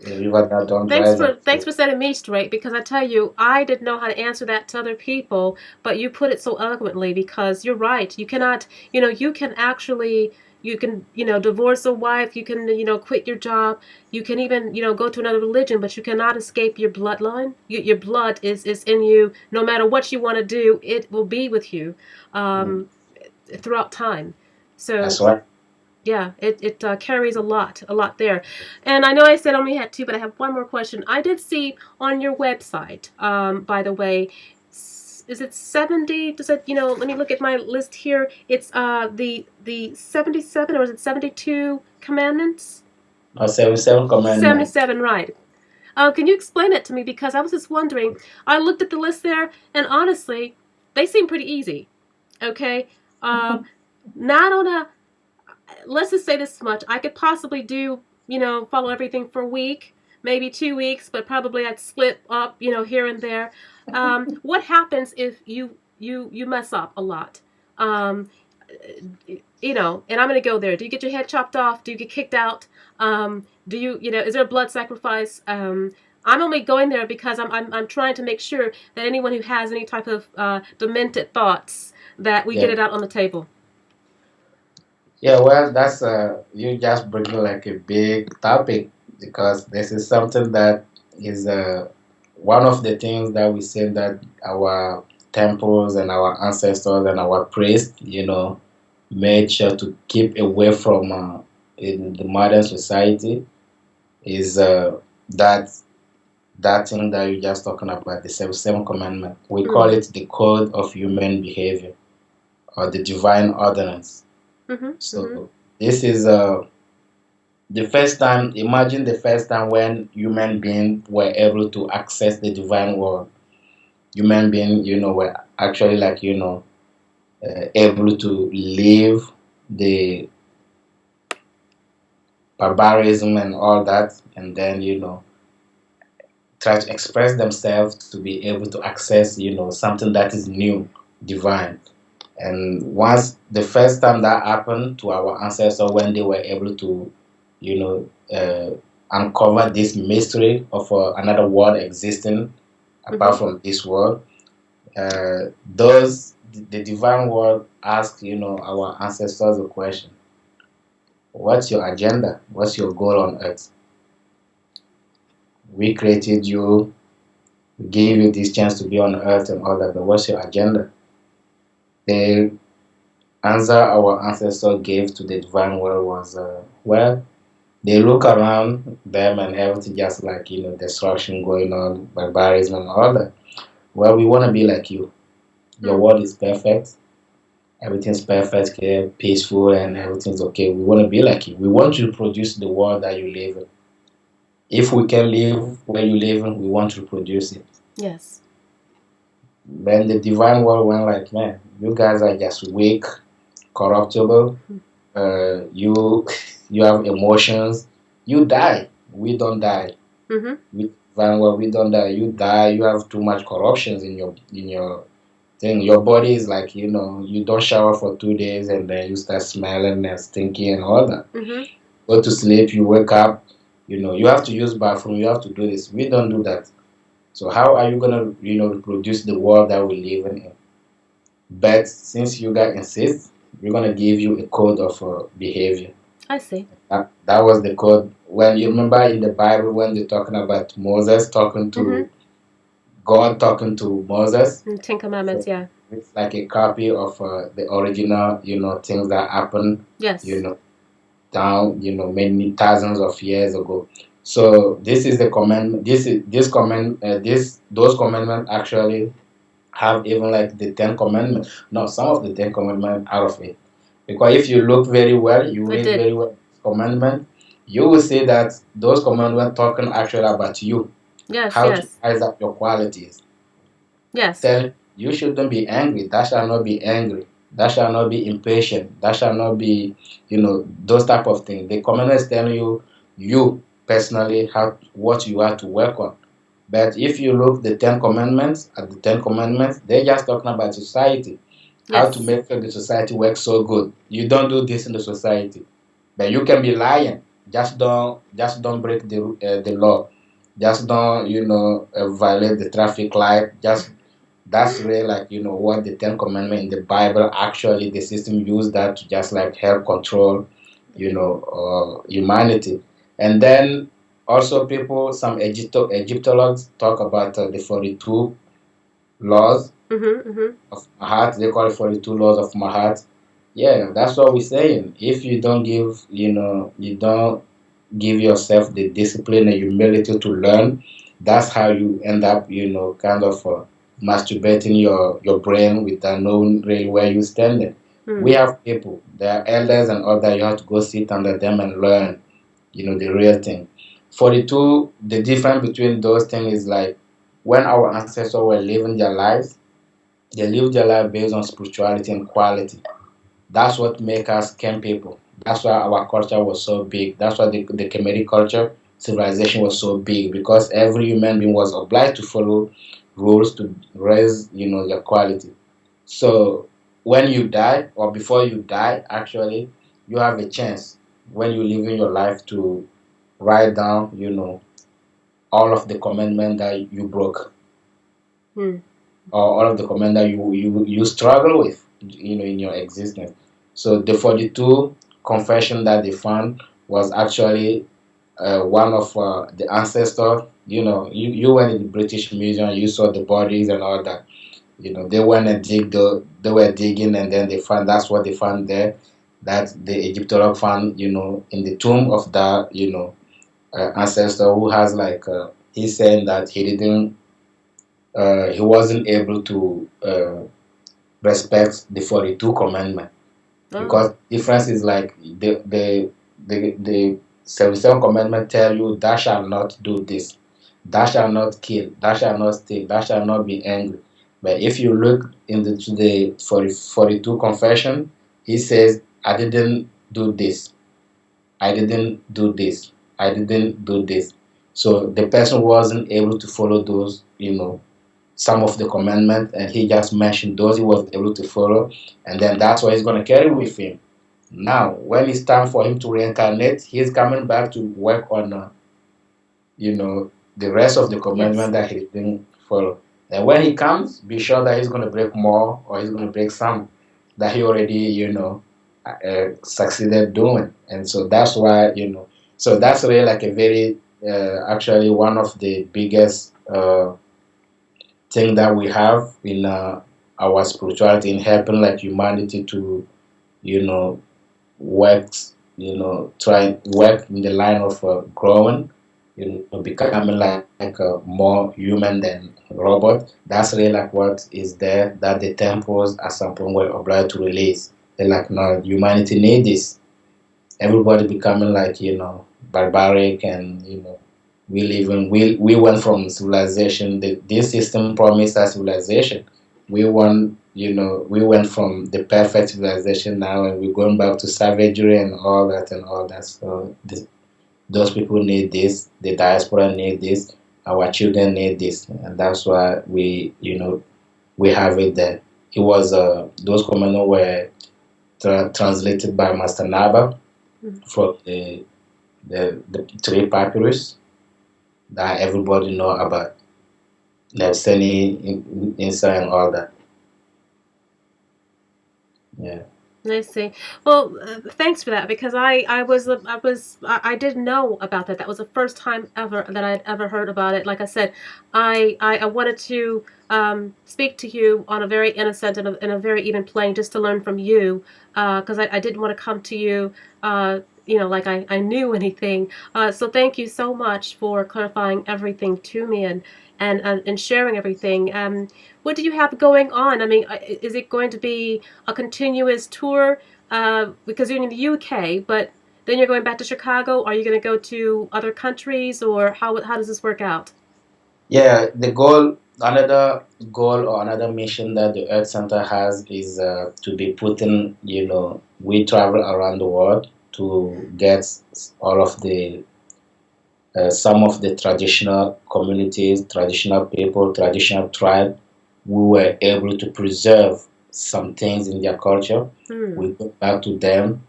Speaker 2: A river that don't dries up.
Speaker 1: Thanks for setting me straight, because I tell you, I didn't know how to answer that to other people, but you put it so eloquently, because you're right. You cannot, you can actually, divorce a wife, you can, quit your job, you can even, go to another religion, but you cannot escape your bloodline. Your blood is in you. No matter what you want to do, it will be with you throughout time. So
Speaker 2: That's right.
Speaker 1: yeah, it carries a lot there. And I know I said I only had two, but I have one more question. I did see on your website, by the way, is it 70? Does it, let me look at my list here. It's the 77, or is it 72 commandments?
Speaker 2: 77 commandments.
Speaker 1: 77, right. Can you explain it to me? Because I was just wondering, I looked at the list there, and honestly, they seem pretty easy. Okay? Not on a, let's just say this much. I could possibly do, follow everything for a week, maybe 2 weeks, but probably I'd slip up, here and there. What happens if you mess up a lot? And I'm going to go there. Do you get your head chopped off? Do you get kicked out? Do you, is there a blood sacrifice? I'm only going there because I'm trying to make sure that anyone who has any type of demented thoughts, that we get it out on the table.
Speaker 2: Yeah, well, that's you just bringing like a big topic, because this is something that is one of the things that we say that our temples and our ancestors and our priests, made sure to keep away from in the modern society, is that thing that you're just talking about, the 77 commandment. We call it the code of human behavior, or the divine ordinance. So this is the first time. Imagine the first time when human beings were able to access the divine world. Human beings, were actually able to leave the barbarism and all that, and then try to express themselves to be able to access something that is new, divine. And once the first time that happened to our ancestors, when they were able to, uncover this mystery of another world existing apart from this world, the divine world asked, our ancestors a question: what's your agenda? What's your goal on earth? We created you, we gave you this chance to be on earth and all that, but what's your agenda? The answer our ancestors gave to the divine world was, well, they look around them and everything just like, destruction going on, barbarism and all that. Well, we want to be like you. Your world is perfect. Everything's perfect here, peaceful, and everything's okay. We want to be like you. We want you to produce the world that you live in. If we can live where you live in, we want to produce it.
Speaker 1: Yes.
Speaker 2: Then the divine world went like, man, you guys are just weak, corruptible. You have emotions. You die. We don't die. With divine world, we don't die. You die. You have too much corruptions in your thing. Your body is like, you don't shower for 2 days and then you start smelling and stinky and all that. Go to sleep. You wake up. You have to use bathroom. You have to do this. We don't do that. So how are you gonna, reproduce the world that we live in? But since you guys insist, we're gonna give you a code of behavior.
Speaker 1: I see.
Speaker 2: That was the code. When you remember in the Bible when they're talking about Moses talking to God, talking to Moses.
Speaker 1: Ten Commandments,
Speaker 2: so it's like a copy of the original, things that happened.
Speaker 1: Yes.
Speaker 2: Down, many thousands of years ago. So this is the commandment. Those commandments actually have even like the 10 commandments. No, some of the 10 commandments out of it. Because if you look very well, you read very well commandment, you will see that those commandments talking actually about you.
Speaker 1: Yes.
Speaker 2: How to rise up your qualities.
Speaker 1: Yes.
Speaker 2: Tell you shouldn't be angry. Thou shalt not be angry. Thou shalt not be impatient. Thou shalt not be, those type of things. The commandments tell you personally what you are to work on. But if you look at the Ten Commandments, they're just talking about society, how to make sure the society works so good. You don't do this in the society, but you can be lying. Just don't break the law. Just don't violate the traffic light. Just that's really like what the Ten Commandments in the Bible actually the system used that to just like help control humanity. And then also some Egyptologists talk about the 42 laws of Mahat. They call it 42 laws of Mahat. Yeah, that's what we're saying. If you don't give yourself the discipline and humility to learn, that's how you end up, kind of masturbating your brain without knowing really where you stand. We have people, they are elders and all that. You have to go sit under them and learn, the real thing. 42, the difference between those things is like when our ancestors were living their lives, they lived their life based on spirituality and quality. That's what make us Kem people. That's why our culture was so big. That's why the Kemetic culture civilization was so big, because every human being was obliged to follow rules to raise, their quality. So when you die or before you die, actually, you have a chance when you live in your life to write down, all of the commandments that you broke, or all of the commandments you struggle with, in your existence. So the 42 confession that they found was actually one of the ancestors. You went in the British Museum, you saw the bodies and all that. They went and they were digging, and then that's what they found there. That the Egyptologist found, in the tomb of that, ancestor who has like, he's saying that he wasn't able to respect the 42 commandments. Because difference is like the 77 commandment tell you thou shalt not do this, thou shalt not kill, thou shalt not steal, thou shalt not be angry. But if you look into the 42 confession, he says, I didn't do this, I didn't do this, I didn't do this. So the person wasn't able to follow those, some of the commandments, and he just mentioned those he was able to follow, and then that's what he's going to carry with him. Now, when it's time for him to reincarnate, he's coming back to work on, the rest of the commandment that he didn't follow. And when he comes, be sure that he's going to break more, or he's going to break some that he already, succeeded doing. And so that's why, so that's really like a very, actually one of the biggest thing that we have in our spirituality, in helping like humanity to, work, try work in the line of growing, becoming like more human than robot. That's really like what is there that the temples at some point were obliged to release. They're like, no, humanity need this. Everybody becoming like, barbaric, and we went from civilization. This system promised us civilization. We went from the perfect civilization now, and we're going back to savagery and all that and all that. So those people need this. The diaspora need this. Our children need this, and that's why we have it there. It was those commandments were translated by Master Naba from the three papyrus that everybody know about, Nebseni, inside and all that. Yeah.
Speaker 1: I see. Well, thanks for that, because I didn't know about that. That was the first time ever that I'd ever heard about it. Like I said, I wanted to speak to you on a very innocent and a very even plane, just to learn from you, because I didn't want to come to you, like I knew anything. So thank you so much for clarifying everything to me and sharing everything. What do you have going on? I mean, is it going to be a continuous tour? Because you're in the UK, but then you're going back to Chicago. Are you going to go to other countries, or how does this work out?
Speaker 2: Yeah, another goal or another mission that the Earth Center has is to be putting, we travel around the world to get all of the some of the traditional communities, traditional people, traditional tribe, we were able to preserve some things in their culture. We go back to them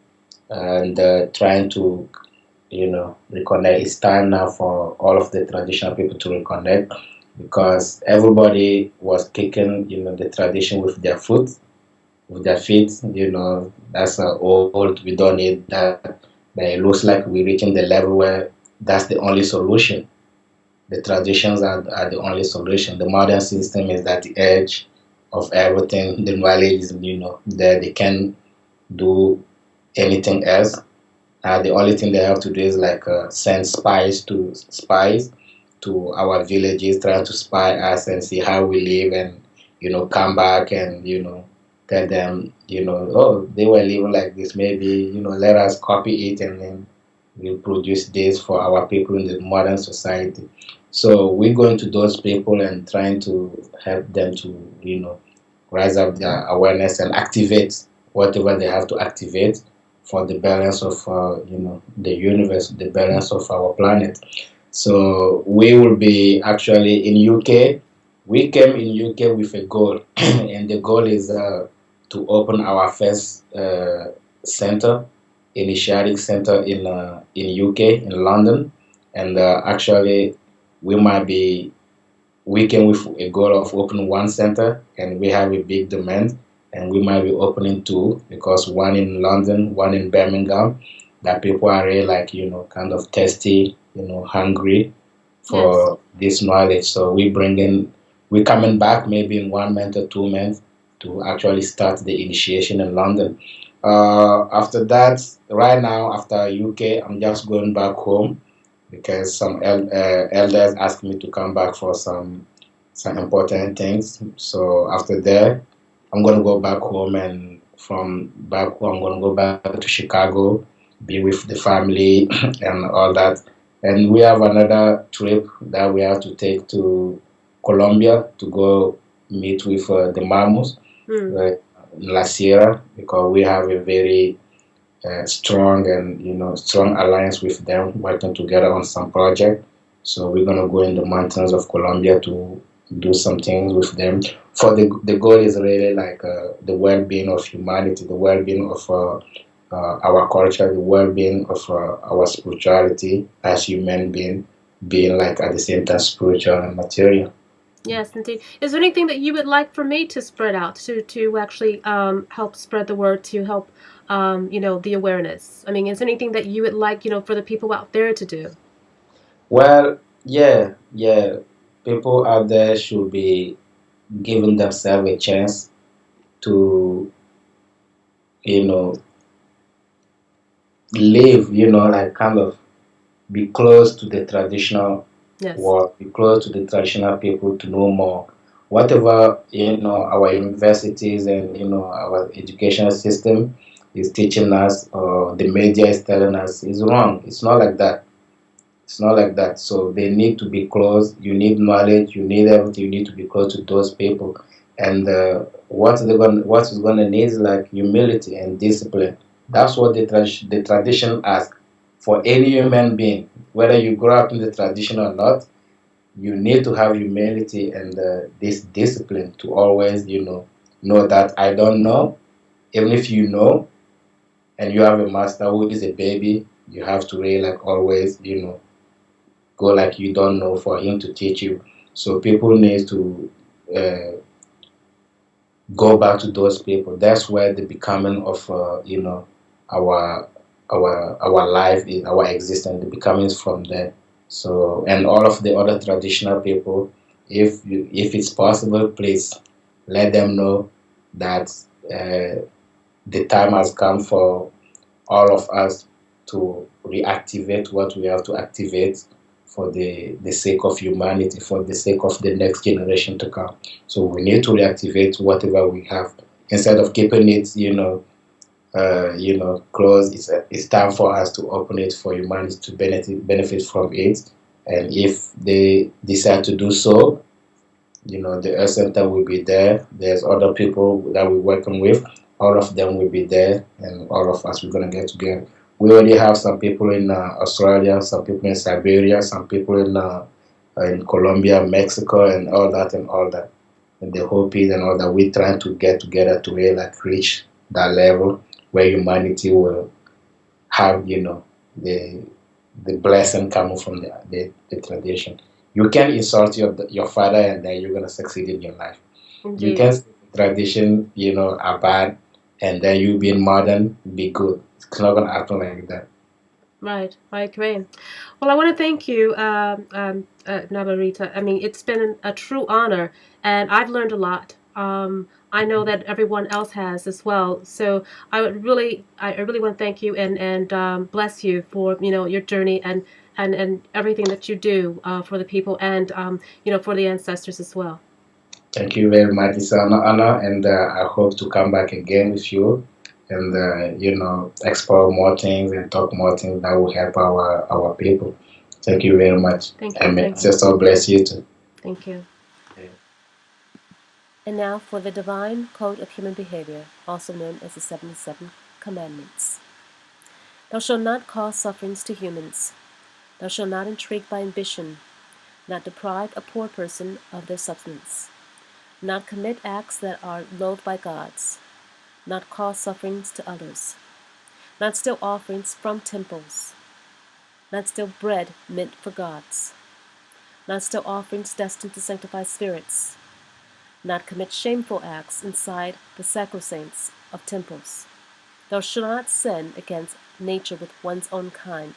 Speaker 2: and trying to, reconnect. It's time now for all of the traditional people to reconnect because everybody was kicking, the tradition with their foot, with their feet. That's old. We don't need that. But it looks like we're reaching the level where that's the only solution. The traditions are the only solution. The modern system is at the edge of everything. The knowledge is, there. They can't do anything else. The only thing they have to do is like send spies to our villages, trying to spy us and see how we live, and come back and tell them oh, they were living like this. Maybe let us copy it and then we produce this for our people in the modern society. So we're going to those people and trying to help them to rise up their awareness and activate whatever they have to activate for the balance of the universe, the balance of our planet. So we will be actually in UK. We came in UK with a goal, and the goal is to open our first center, initiatic center in UK in London, and actually we might be we came with a goal of opening one center, and we have a big demand, and we might be opening two because one in London, one in Birmingham, that people are really like kind of thirsty, hungry for this knowledge. So we coming back maybe in 1 month or 2 months to actually start the initiation in London. After that, right now after UK, I'm just going back home because some elders asked me to come back for some important things. So after that, I'm gonna go back home, and from back home, I'm gonna go back to Chicago, be with the family and all that. And we have another trip that we have to take to Colombia to go meet with the Mamus in La Sierra because we have a very strong and strong alliance with them, working together on some project. So we're gonna go in the mountains of Colombia to do some things with them. For the goal is really like the well-being of humanity, the well-being of our culture, the well-being of our spirituality as human being like at the same time spiritual and material.
Speaker 1: Yes, indeed. Is there anything that you would like for me to spread out to actually help spread the word, to help the awareness? I mean, is there anything that you would like for the people out there to do?
Speaker 2: Well, yeah. People out there should be giving themselves a chance to live, like kind of be close to the traditional world, be close to the traditional people to know more. Whatever our universities and our educational system is teaching us, or the media is telling us, is wrong. It's not like that. It's not like that. So they need to be close. You need knowledge. You need everything. You need to be close to those people. And what is going to need is like humility and discipline. That's what the tradition asks for any human being, whether you grow up in the tradition or not. You need to have humility and this discipline to always, know that I don't know. Even if you know, and you have a master who is a baby, you have to really like always, go like you don't know for him to teach you. So people need to go back to those people. That's where the becoming of our our life is, our existence, the becoming is from there. So, and all of the other traditional people, if it's possible, please let them know that the time has come for all of us to reactivate what we have to activate for the sake of humanity, for the sake of the next generation to come. So we need to reactivate whatever we have instead of keeping it, closed. It's time for us to open it for humanity to benefit from it. And if they decide to do so, the Earth Center will be there. There's other people that we're working with. All of them will be there, and all of us we're gonna get together. we already have some people in Australia, some people in Siberia, some people in Colombia, Mexico, and all that and all that, and the Hopis and all that. We're trying to get together to really like reach that level where humanity will have, the blessing coming from the tradition. You can insult your father and then you're gonna succeed in your life.
Speaker 1: Indeed.
Speaker 2: You can say tradition, are bad, and then you being modern, be good. It's not gonna happen like that.
Speaker 1: Right, I agree. Well, I want to thank you, Naba Iritah. I mean, it's been a true honor, and I've learned a lot. I know that everyone else has as well. So I really want to thank you and bless you for your journey and everything that you do for the people and for the ancestors as well.
Speaker 2: Thank you very much. It's an honor, and I hope to come back again with you and explore more things and talk more things that will help our people. Thank you very much.
Speaker 1: Thank you.
Speaker 2: And may
Speaker 1: Thank you.
Speaker 2: ancestors bless you too.
Speaker 1: Thank you. And now for the Divine Code of Human Behavior, also known as the 77 Commandments. Thou shalt not cause sufferings to humans. Thou shalt not intrigue by ambition, not deprive a poor person of their substance, not commit acts that are loathed by gods, not cause sufferings to others, not steal offerings from temples, not steal bread meant for gods, not steal offerings destined to sanctify spirits, not commit shameful acts inside the sacrosancts of temples. Thou shalt not sin against nature with one's own kind.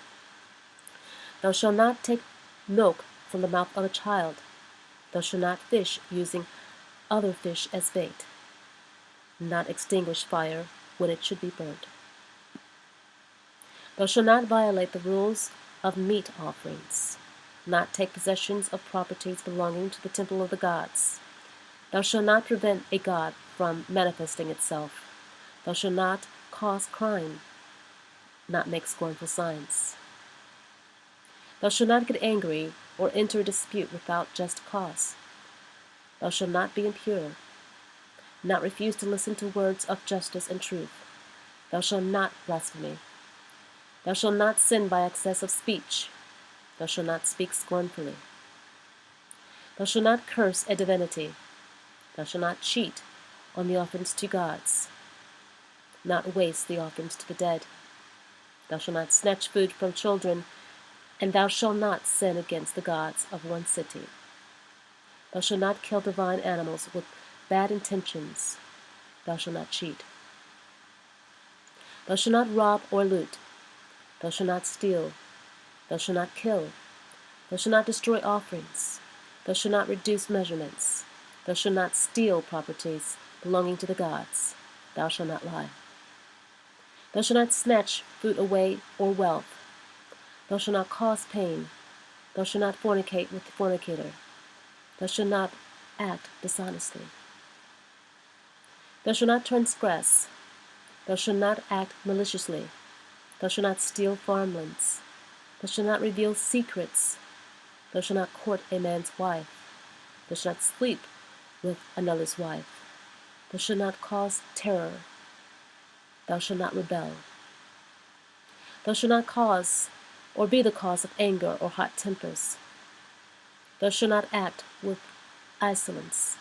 Speaker 1: Thou shalt not take milk from the mouth of a child. Thou shalt not fish using other fish as bait. Not extinguish fire when it should be burnt. Thou shalt not violate the rules of meat offerings. Not take possessions of properties belonging to the temple of the gods. Thou shalt not prevent a god from manifesting itself. Thou shalt not cause crime, not make scornful signs. Thou shalt not get angry or enter a dispute without just cause. Thou shalt not be impure, not refuse to listen to words of justice and truth. Thou shalt not blaspheme. Thou shalt not sin by excess of speech. Thou shalt not speak scornfully. Thou shalt not curse a divinity. Thou shalt not cheat on the offerings to gods, not waste the offerings to the dead. Thou shalt not snatch food from children, and thou shalt not sin against the gods of one city. Thou shalt not kill divine animals with bad intentions. Thou shalt not cheat. Thou shalt not rob or loot. Thou shalt not steal. Thou shalt not kill. Thou shalt not destroy offerings. Thou shalt not reduce measurements. Thou shalt not steal properties belonging to the gods. Thou shalt not lie. Thou shalt not snatch food away or wealth. Thou shalt not cause pain. Thou shalt not fornicate with the fornicator. Thou shalt not act dishonestly. Thou shalt not transgress. Thou shalt not act maliciously. Thou shalt not steal farmlands. Thou shalt not reveal secrets. Thou shalt not court a man's wife. Thou shalt not sleep with another's wife. Thou shalt not cause terror. Thou shalt not rebel. Thou shalt not cause or be the cause of anger or hot tempers. Thou shalt not act with insolence.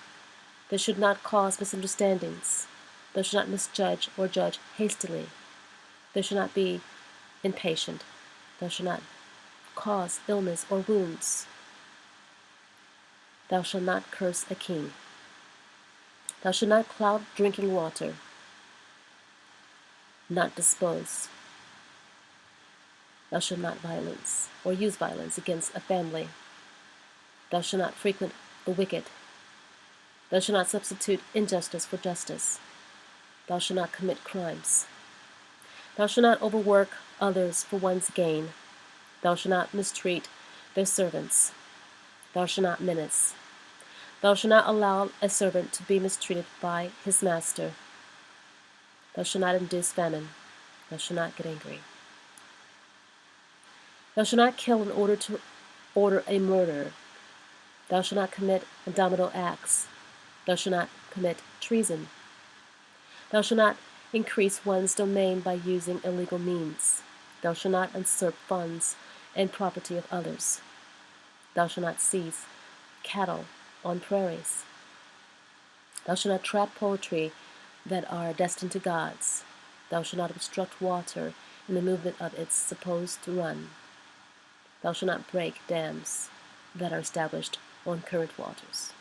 Speaker 1: Thou shalt not cause misunderstandings. Thou shalt not misjudge or judge hastily. Thou shalt not be impatient. Thou shalt not cause illness or wounds. Thou shalt not curse a king. Thou shalt not cloud drinking water. Not dispose. Thou shalt not violence or use violence against a family. Thou shalt not frequent the wicked. Thou shalt not substitute injustice for justice. Thou shalt not commit crimes. Thou shalt not overwork others for one's gain. Thou shalt not mistreat their servants. Thou shalt not menace. Thou shalt not allow a servant to be mistreated by his master. Thou shalt not induce famine. Thou shalt not get angry. Thou shalt not kill in order to order a murder. Thou shalt not commit abominable acts. Thou shalt not commit treason. Thou shalt not increase one's domain by using illegal means. Thou shalt not usurp funds and property of others. Thou shalt not seize cattle on prairies. Thou shalt not trap poultry that are destined to gods. Thou shalt not obstruct water in the movement of its supposed to run. Thou shalt not break dams that are established on current waters.